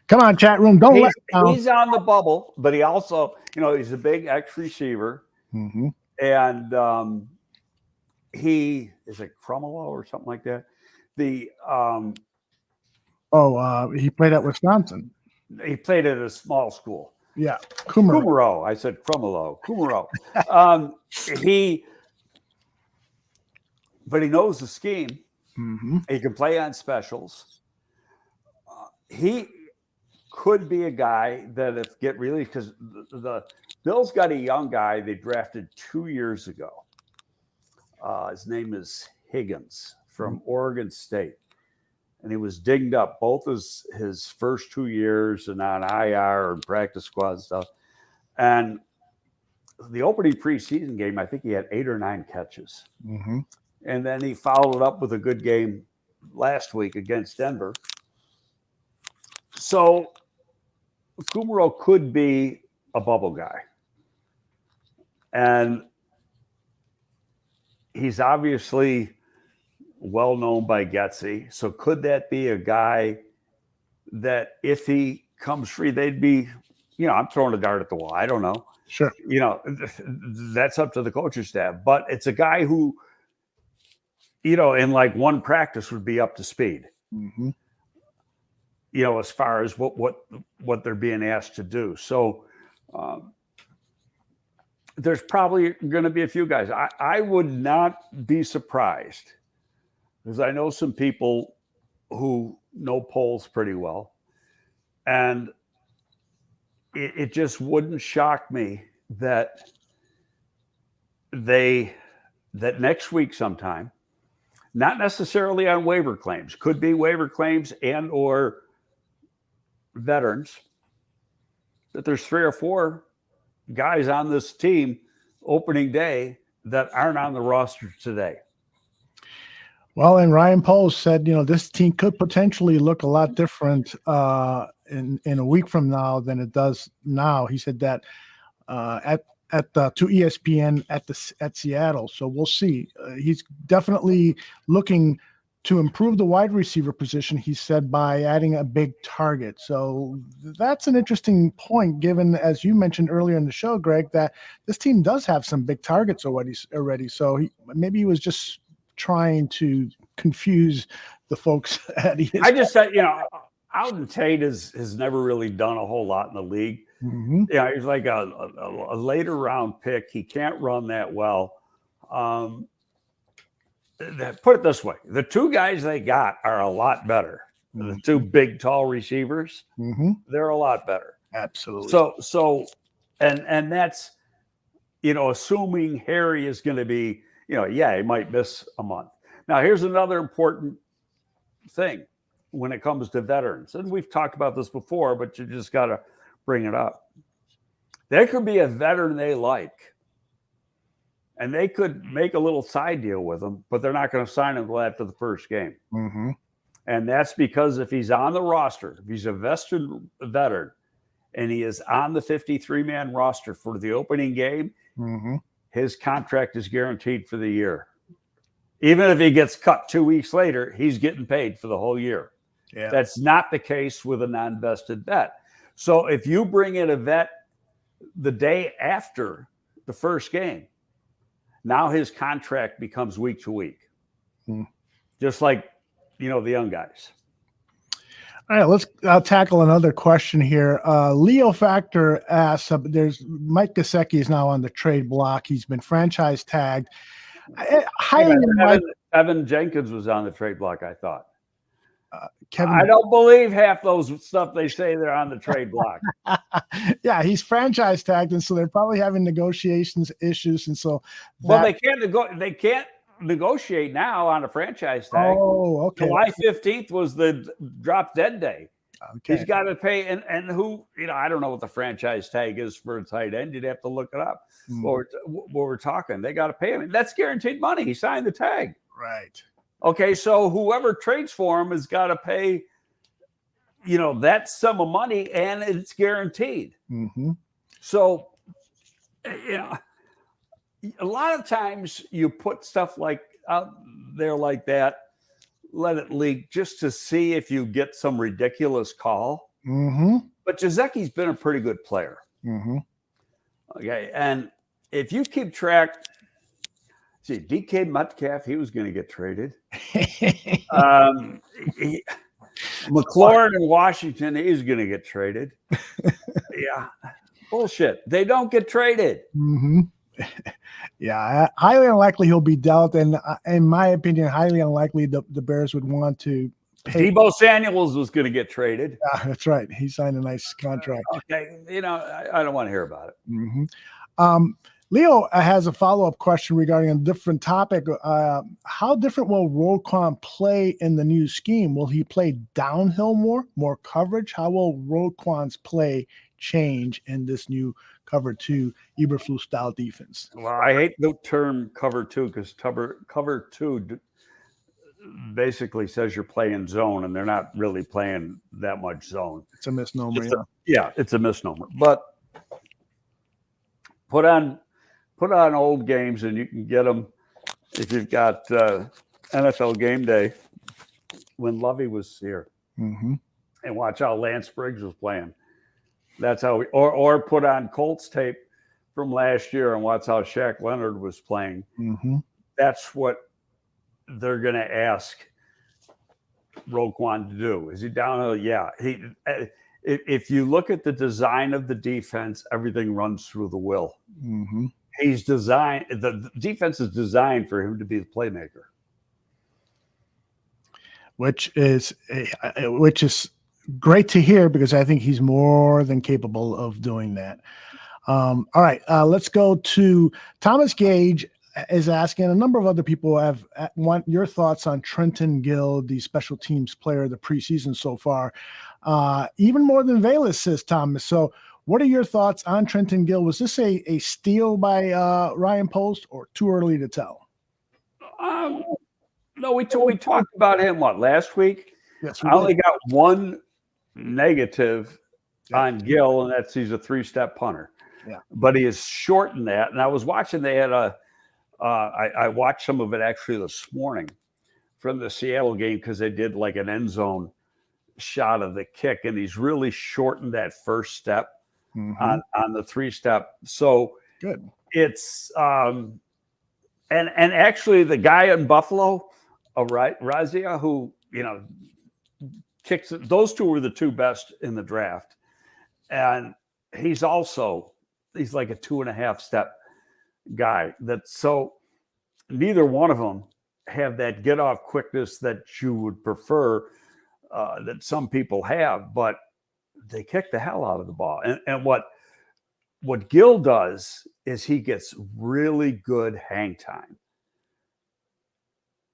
Come on, chat room. He's on the bubble, but he also, he's a big X receiver. And he is it Cromwell or something like that. He played at Wisconsin. He played at a small school. Yeah. Kumaro. I said Cromwell. Kumaro. But he knows the scheme. He can play on specials. He could be a guy that if get released, because the Bills got a young guy they drafted 2 years ago. His name is Higgins from Oregon State. And he was dinged up both his first 2 years and on IR and practice squad stuff. And the opening preseason game, I think he had 8 or 9 catches. And then he followed it up with a good game last week against Denver. So Kumaro could be a bubble guy. And he's obviously well known by Getsy. So could that be a guy that if he comes free, they'd be, I'm throwing a dart at the wall. I don't know. Sure. That's up to the coaching staff. But it's a guy who, in like one practice would be up to speed. As far as what they're being asked to do. So there's probably going to be a few guys. I would not be surprised, because I know some people who know polls pretty well, and it just wouldn't shock me that next week sometime, not necessarily on waiver claims, could be waiver claims and or veterans, that there's 3 or 4 guys on this team opening day that aren't on the roster today. Well, and Ryan Poles said, this team could potentially look a lot different in a week from now than it does now. He said that to ESPN at Seattle. So we'll see. He's definitely looking to improve the wide receiver position, he said, by adding a big target. So that's an interesting point, given, as you mentioned earlier in the show, Greg, that this team does have some big targets already. So maybe he was just trying to confuse the folks at ESPN. I just said, Alden Tate has never really done a whole lot in the league. Mm-hmm. Yeah, he's like a later round pick. He can't run that well. Put it this way, the two guys they got are a lot better. Mm-hmm. The two big, tall receivers, mm-hmm. they're a lot better. Absolutely. So, and that's, assuming Harry is going to be, he might miss a month. Now, here's another important thing when it comes to veterans, and we've talked about this before, but you just got to bring it up. There could be a veteran they like, and they could make a little side deal with him, but they're not going to sign him until after the first game. Mm-hmm. And that's because if he's on the roster, if he's a vested veteran, and he is on the 53-man roster for the opening game, mm-hmm. his contract is guaranteed for the year. Even if he gets cut 2 weeks later, he's getting paid for the whole year. Yeah. That's not the case with a non-vested vet. So if you bring in a vet the day after the first game, now his contract becomes week to week, just like, the young guys. All right, let's tackle another question here. Leo Factor asks, there's Mike Gesicki is now on the trade block. He's been franchise tagged. Evan Jenkins was on the trade block, I thought. Kevin, I don't believe half those stuff they say they're on the trade block. Yeah, he's franchise tagged, and so they're probably having negotiations issues, and so they can't negotiate now on a franchise tag. Oh, okay. July 15th was the drop dead day. Okay. He's got to pay, and who, I don't know what the franchise tag is for a tight end. You'd have to look it up. What we're talking, they got to pay him. That's guaranteed money. He signed the tag. Right. Okay, so whoever trades for him has got to pay, that sum of money, and it's guaranteed. Mm-hmm. So, a lot of times you put stuff like out there like that, let it leak just to see if you get some ridiculous call. Mm-hmm. But Gesicki's been a pretty good player. Mm-hmm. Okay, and if you keep track, DK Metcalf, he was going to get traded. McLaurin in Washington, he's going to get traded. Yeah, bullshit. They don't get traded. Mm-hmm. Yeah, highly unlikely he'll be dealt, and in my opinion, highly unlikely the Bears would want to pay. Debo Samuels was going to get traded. Yeah, that's right. He signed a nice contract. Okay, I don't want to hear about it. Mm-hmm. Leo has a follow-up question regarding a different topic. How different will Roquan play in the new scheme? Will he play downhill more coverage? How will Roquan's play change in this new cover 2 Eberflus style defense? Well, I hate the term cover 2 because cover 2 basically says you're playing zone, and they're not really playing that much zone. It's a misnomer. It's a misnomer. But put on old games, and you can get them if you've got NFL Game Day when Lovey was here, mm-hmm. and watch how Lance Briggs was playing. That's how or put on Colts tape from last year and watch how Shaq Leonard was playing. Mm-hmm. That's what they're going to ask Roquan to do. Is he downhill? Yeah. If you look at the design of the defense, everything runs through the will. Mm-hmm. The defense is designed for him to be the playmaker, which is great to hear, because I think he's more than capable of doing that. All right, let's go to Thomas Gage is asking, a number of other people want your thoughts on Trenton Gill, the special teams player of the preseason so far, even more than Velas, says Thomas. So what are your thoughts on Trenton Gill? Was this a steal by Ryan Post, or too early to tell? No, we talked about him, last week? Yes, I only got one negative on Gill, and that's he's a 3-step punter. Yeah. But he is shortened that. And I was watching, they had I watched some of it actually this morning from the Seattle game because they did like an end zone shot of the kick, and he's really shortened that first step on the 3-step. So good. It's and actually the guy in Buffalo, Razia, who kicks it. Those two were the two best in the draft, and he's like a 2.5-step guy. So neither one of them have that get off quickness that you would prefer, that some people have, but they kick the hell out of the ball. And what Gill does is he gets really good hang time.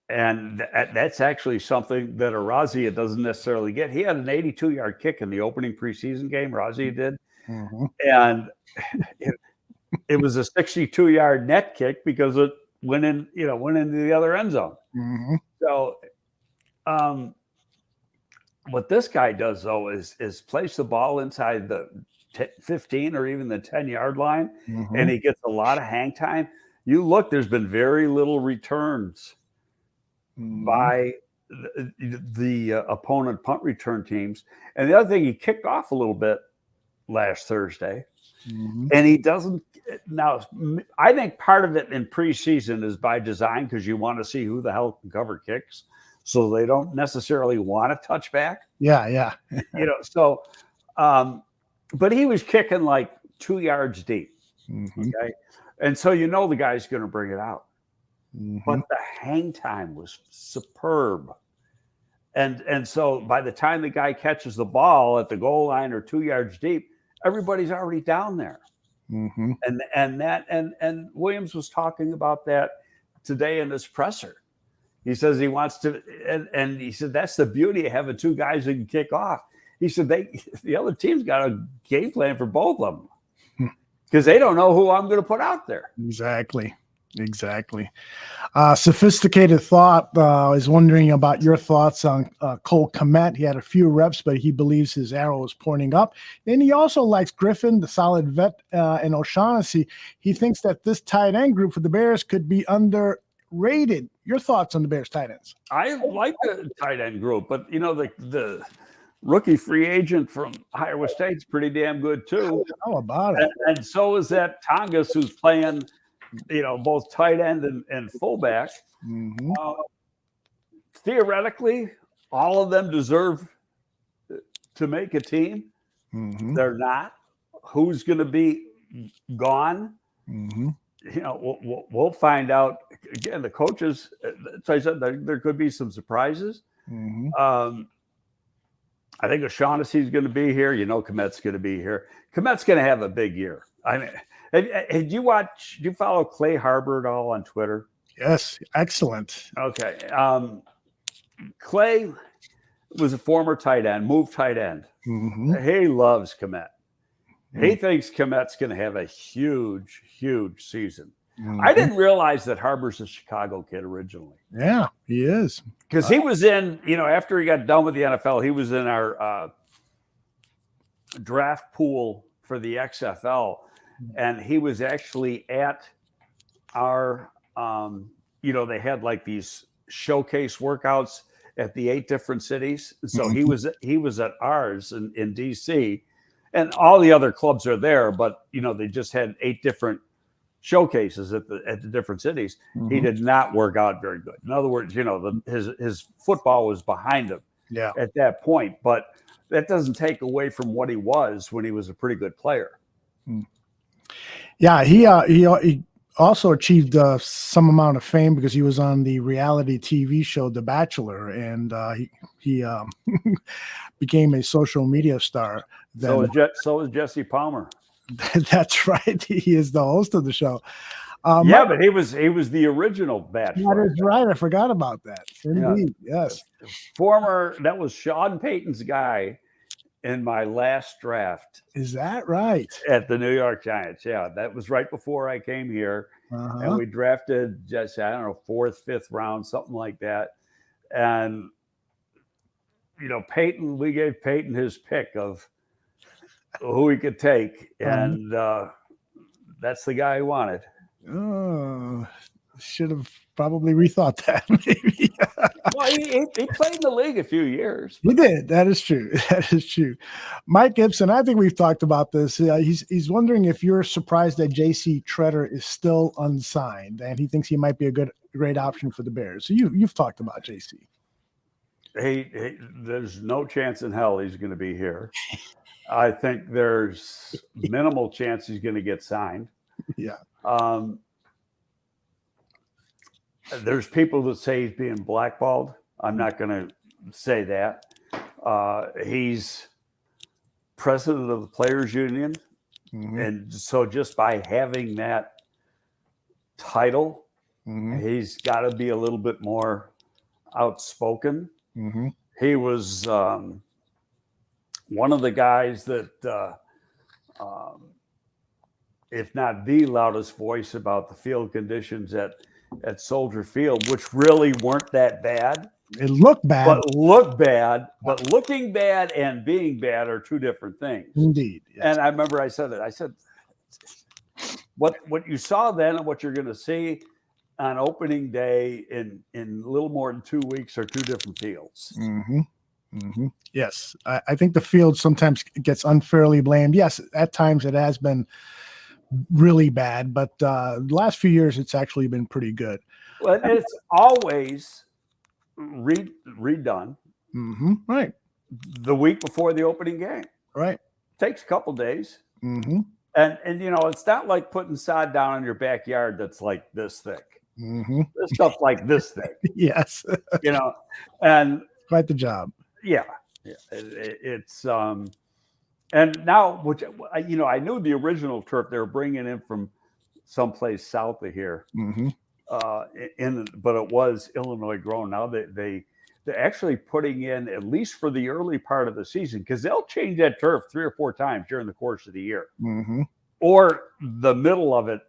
And that's actually something that Razia doesn't necessarily get. He had an 82-yard kick in the opening preseason game, Razia did. And it was a 62-yard net kick because it went into the other end zone. So what this guy does, though, is place the ball inside the 15 or even the 10-yard line, and he gets a lot of hang time. You look, there's been very little returns by the opponent punt return teams. And the other thing, he kicked off a little bit last Thursday, and he doesn't. Now, I think part of it in preseason is by design because you want to see who the hell can cover kicks, so they don't necessarily want to touch back. Yeah. So, but he was kicking like 2 yards deep. Okay. And so the guy's going to bring it out. But the hang time was superb. And so by the time the guy catches the ball at the goal line or 2 yards deep, everybody's already down there. And Williams was talking about that today in his presser. He says he wants to, and he said that's the beauty of having two guys that can kick off. He said the other team's got a game plan for both of them because they don't know who I'm going to put out there. Exactly. Sophisticated Thought is wondering about your thoughts on Cole Kmet. He had a few reps, but he believes his arrow is pointing up. And he also likes Griffin, the solid vet, and O'Shaughnessy. He thinks that this tight end group for the Bears could be underrated. Your thoughts on the Bears tight ends? I like the tight end group, but the rookie free agent from Iowa State's pretty damn good too. How about it? And so is that Tongas, who's playing both tight end and fullback. Theoretically, all of them deserve to make a team. They're not. Who's going to be gone? We'll find out. Again, the coaches, as I said, there could be some surprises. I think O'Shaughnessy is going to be here. Kmet's going to be here. Kmet's going to have a big year. I mean, did you follow Clay Harbor at all on Twitter? Yes, excellent. Okay. Clay was a former tight end, moved tight end. He loves Kmet. He thinks Kmet's going to have a huge, huge season. I didn't realize that Harbor's a Chicago kid originally. Yeah, he is. Because he was in, after he got done with the NFL, he was in our draft pool for the XFL. And he was actually at our, they had like these showcase workouts at the 8 different cities. So he was at ours in DC, and all the other clubs are there, but they just had 8 different showcases at the different cities. He did not work out very good. In other words, his football was behind him at that point, but that doesn't take away from what he was when he was a pretty good player. Yeah, he also achieved some amount of fame because he was on the reality TV show The Bachelor, and he became a social media star. So is Jesse Palmer. That's right. He is the host of the show. But he was the original Bachelor. That is right. I forgot about that. Indeed, yes. That was Sean Payton's guy in my last draft. Is that right? At the New York Giants. Yeah, that was right before I came here. And we drafted just, 4th, 5th round, something like that. And, Payton, we gave Payton his pick of who he could take. And that's the guy he wanted. Oh, should have probably rethought that. Maybe. Well, he played in the league a few years. He did. That is true. That is true. Mike Gibson, I think we've talked about this. He's wondering if you're surprised that J.C. Treader is still unsigned, and he thinks he might be a great option for the Bears. So you've talked about J.C. There's no chance in hell he's going to be here. I think there's minimal chance he's going to get signed. Yeah. There's people that say he's being blackballed. I'm not going to say that. He's president of the Players Union. Mm-hmm. And so just by having that title, he's got to be a little bit more outspoken. Mm-hmm. He was one of the guys that, if not the loudest voice about the field conditions at Soldier Field, which really weren't that bad. It looked bad. But looked bad. But looking bad and being bad are two different things. Indeed. Yes. And I remember I said it. I said, what you saw then and what you're going to see on opening day in a little more than 2 weeks are two different fields. Mm-hmm. Mm-hmm. Yes. I think the field sometimes gets unfairly blamed. Yes, at times it has been really bad, but the last few years it's actually been pretty good. Well, it's always redone. Mm-hmm. Right. The week before the opening game. Right. Takes a couple days. Mm-hmm. And it's not like putting sod down in your backyard that's like this thick. Mm-hmm. There's stuff like this thick. Yes. And quite the job. Yeah. It's and now, which I knew the original turf they were bringing in from someplace south of here. Mm-hmm. But it was Illinois grown. Now they're actually putting in, at least for the early part of the season, because they'll change that turf 3 or 4 times during the course of the year, or the middle of it.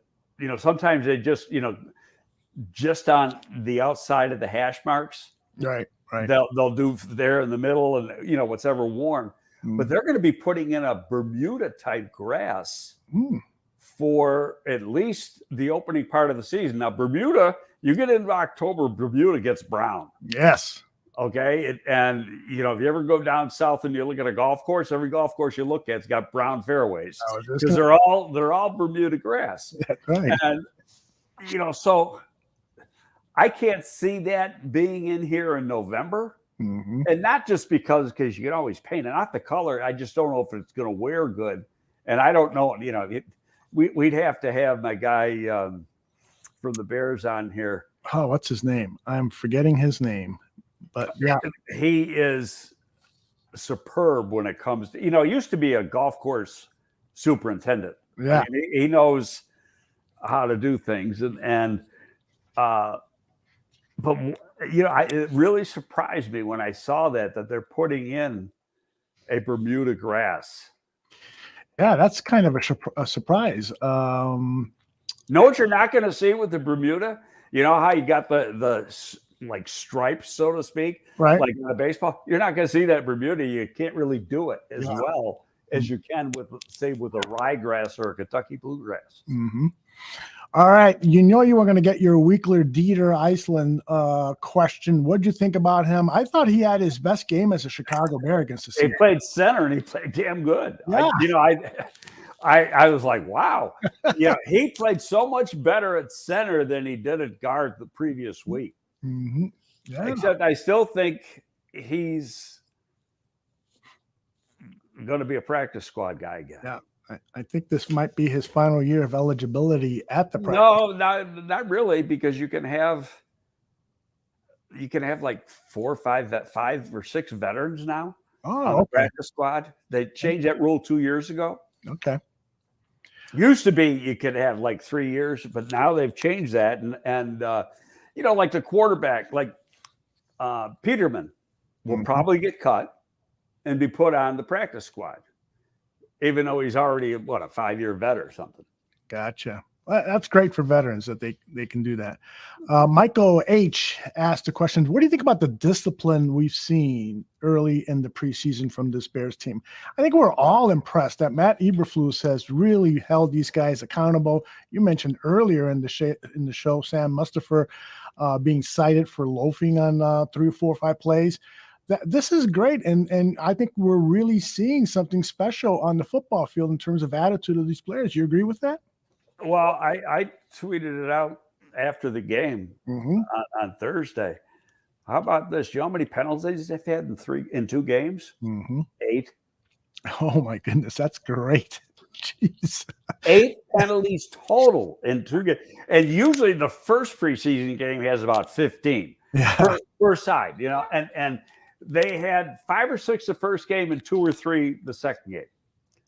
Sometimes they just on the outside of the hash marks. Right. They'll do there in the middle and what's ever worn. But they're going to be putting in a Bermuda type grass for at least the opening part of the season. Now, Bermuda, you get into October, Bermuda gets brown. Yes. Okay. And if you ever go down south and you look at a golf course, every golf course you look at, it's got brown fairways because they're all Bermuda grass. That's right. And, so I can't see that being in here in November. Mm-hmm. And not just because you can always paint it, not the color. I just don't know if it's going to wear good. And I don't know, we'd have to have my guy from the Bears on here. Oh, what's his name? I'm forgetting his name, but yeah, he is superb when it comes to, he used to be a golf course superintendent. Yeah. I mean, he knows how to do things. But it really surprised me when I saw that they're putting in a Bermuda grass. Yeah, that's kind of a surprise. Know what you're not going to see with the Bermuda? You know how you got the like stripes, so to speak, right? Like in a baseball. You're not going to see that Bermuda. You can't really do it as well as you can with a ryegrass or a Kentucky bluegrass. Mm-hmm. All right. You were going to get your Weekler Dieter Iceland question. What'd you think about him? I thought he had his best game as a Chicago Bear against the Seahawks. He played center and he played damn good. Yeah. I was like, wow. He played so much better at center than he did at guard the previous week. Mm-hmm. Yeah. Except I still think he's going to be a practice squad guy again. Yeah. I think this might be his final year of eligibility at the practice. No, not really, because you can have like 4 or 5 or 6 veterans now on the practice squad. They changed that rule 2 years ago. Okay. Used to be you could have like 3 years, but now they've changed that. And like the quarterback, like Peterman will probably get cut and be put on the practice squad, even though he's already, a 5-year vet or something. Gotcha. Well, that's great for veterans that they can do that. Michael H. asked a question. What do you think about the discipline we've seen early in the preseason from this Bears team? I think we're all impressed that Matt Eberflus has really held these guys accountable. You mentioned earlier in the show, Sam Mustipher being cited for loafing on 3 or 4 or 5 plays. This is great, and I think we're really seeing something special on the football field in terms of attitude of these players. You agree with that? Well, I tweeted it out after the game on Thursday. How about this? You know how many penalties they've had in 2 games? 8. Oh my goodness, that's great. Jeez. 8 penalties total in 2 games. And usually the first preseason game has about 15 per side, you know, and they had 5 or 6 the first game and 2 or 3 the second game.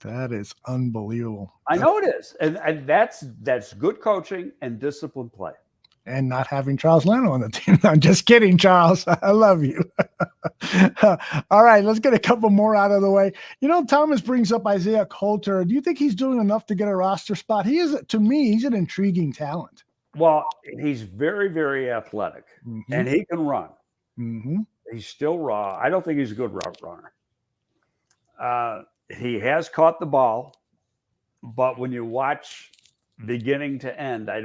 That is unbelievable. I know it is. And that's good coaching and disciplined play. And not having Charles Leno on the team. I'm just kidding, Charles. I love you. All right, let's get a couple more out of the way. You know, Thomas brings up Isaiah Coulter. Do you think he's doing enough to get a roster spot? He is, to me, he's an intriguing talent. Well, he's very, very athletic, and he can run. He's still raw. I don't think he's a good route runner. He has caught the ball, but when you watch beginning to end, I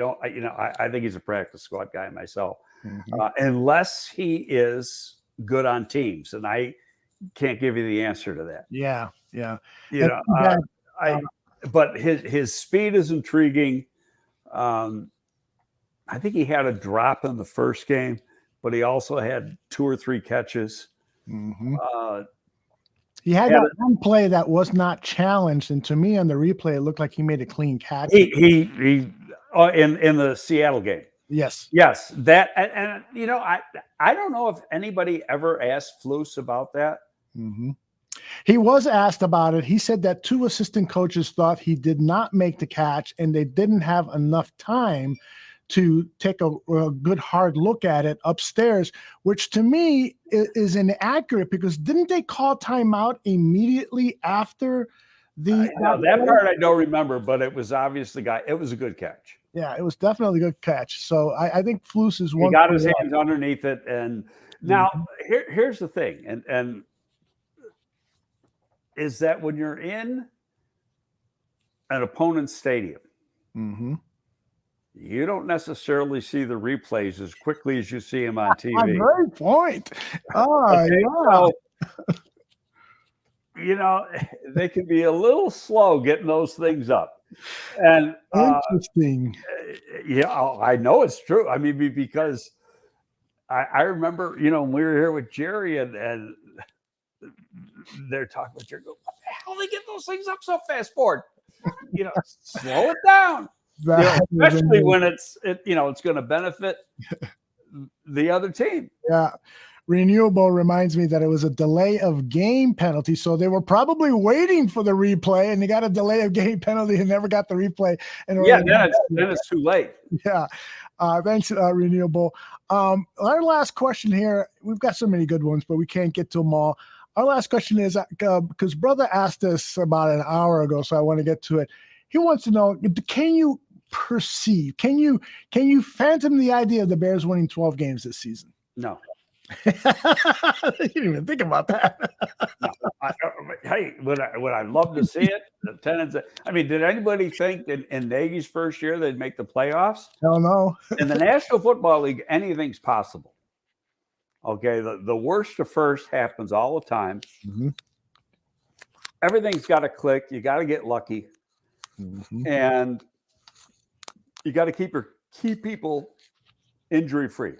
think he's a practice squad guy myself, unless he is good on teams, and I can't give you the answer to that. Yeah. But his speed is intriguing. I think he had a drop in the first game, but he also had 2 or 3 catches. He had that one play that was not challenged, and to me on the replay, it looked like he made a clean catch. He in the Seattle game. Yes. That and you know, I don't know if anybody ever asked Flus about that. He was asked about it. He said that 2 assistant coaches thought he did not make the catch, and they didn't have enough time to take a good hard look at it upstairs, which to me is inaccurate because didn't they call timeout immediately after the that part I don't remember, but it was obviously it was a good catch. Yeah, it was definitely a good catch. So I think Flus is one. He got his hands underneath it, and now here's the thing, and is that when you're in an opponent's stadium, you don't necessarily see the replays as quickly as you see them on TV. Great point. So, you know, they can be a little slow getting those things up. And interesting. I know it's true. I mean, because I remember, you know, when we were here with Jerry and they're talking with Jerry, what the hell they get those things up so fast for? You know, slow it down. Especially when it's going to benefit the other team. Yeah. Renewable reminds me that it was a delay of game penalty. So they were probably waiting for the replay, and they got a delay of game penalty and never got the replay. And then it's too late. Yeah. Thanks, Renewable. Our last question here, we've got so many good ones, but we can't get to them all. Our last question is, because brother asked us about an hour ago, so I want to get to it. He wants to know, can you phantom the idea of the Bears winning 12 games this season? No. You didn't even think about that. No. Would I love to see it? The tenants. I mean, did anybody think that in Nagy's first year they'd make the playoffs? Hell no. In the National Football League, anything's possible. Okay, the worst to first happens all the time. Everything's got to click. You got to get lucky. And you got to keep people injury free.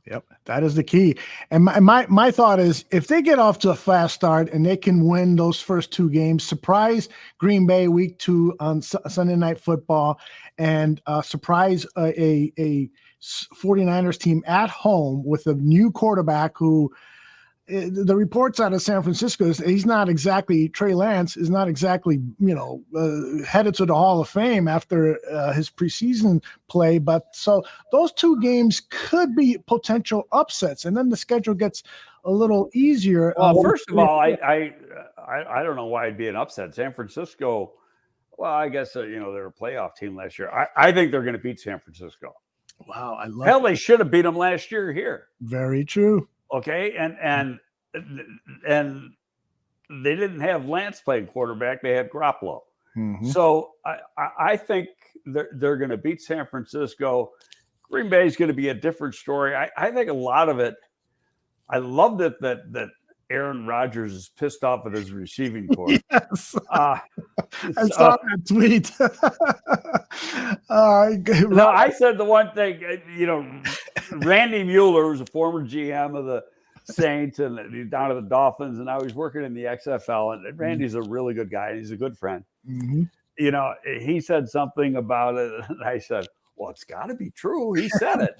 Yep, that is the key. And my thought is, if they get off to a fast start and they can win those first 2 games, surprise Green Bay week 2 on Sunday Night Football, and surprise a 49ers team at home with a new quarterback who. The reports out of San Francisco is he's not exactly Trey Lance is not exactly headed to the Hall of Fame after his preseason play, but so those 2 games could be potential upsets, and then the schedule gets a little easier. Well, first of all, I don't know why it'd be an upset. San Francisco Well, I guess they were a playoff team last year. I think they're going to beat San Francisco. Wow, I love. Hell, they should have beat them last year here. Very true. Okay, and they didn't have Lance playing quarterback; they had Garoppolo. So I think they're going to beat San Francisco. Green Bay is going to be a different story. I think a lot of it. I love that Aaron Rodgers is pissed off at his receiving corps. Yes. I saw that tweet. No, I said the one thing, Randy Mueller, who's a former GM of the Saints and down to the Dolphins, and now he's working in the XFL. And Randy's a really good guy. And he's a good friend. He said something about it, and I said, well, it's got to be true. He said it.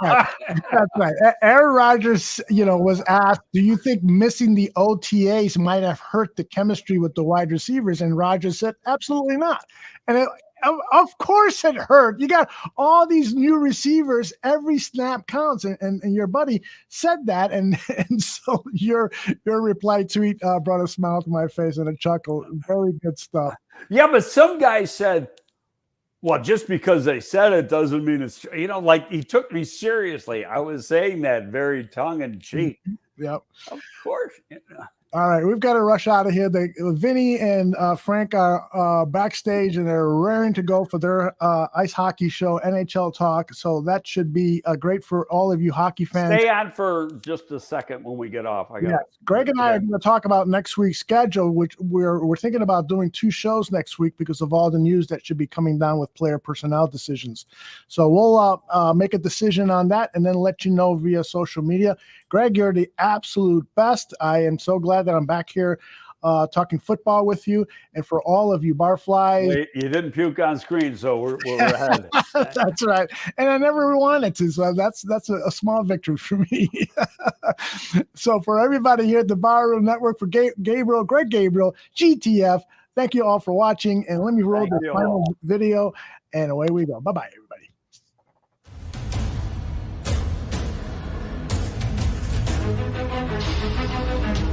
That's right. Aaron Rodgers, was asked, do you think missing the OTAs might have hurt the chemistry with the wide receivers? And Rodgers said, absolutely not. And of course it hurt. You got all these new receivers. Every snap counts. And your buddy said that. And so your reply tweet brought a smile to my face and a chuckle. Very good stuff. Yeah, but some guys said, well, just because they said it doesn't mean it's, like he took me seriously. I was saying that very tongue in cheek. Yep. Of course. All right, we've got to rush out of here. Vinny and Frank are backstage, and they're raring to go for their ice hockey show, NHL Talk. So that should be great for all of you hockey fans. Stay on for just a second when we get off. Greg and I are going to talk about next week's schedule, which we're thinking about doing 2 shows next week because of all the news that should be coming down with player personnel decisions. So we'll make a decision on that and then let you know via social media. Greg, you're the absolute best. I am so glad that I'm back here talking football with you. And for all of you barflies. You didn't puke on screen, so we're ahead. That's right. And I never wanted to, so that's a small victory for me. So for everybody here at the Barroom Network, for Greg Gabriel, GTF, thank you all for watching. And let me roll the final video, and away we go. Bye-bye, everybody. Thank you.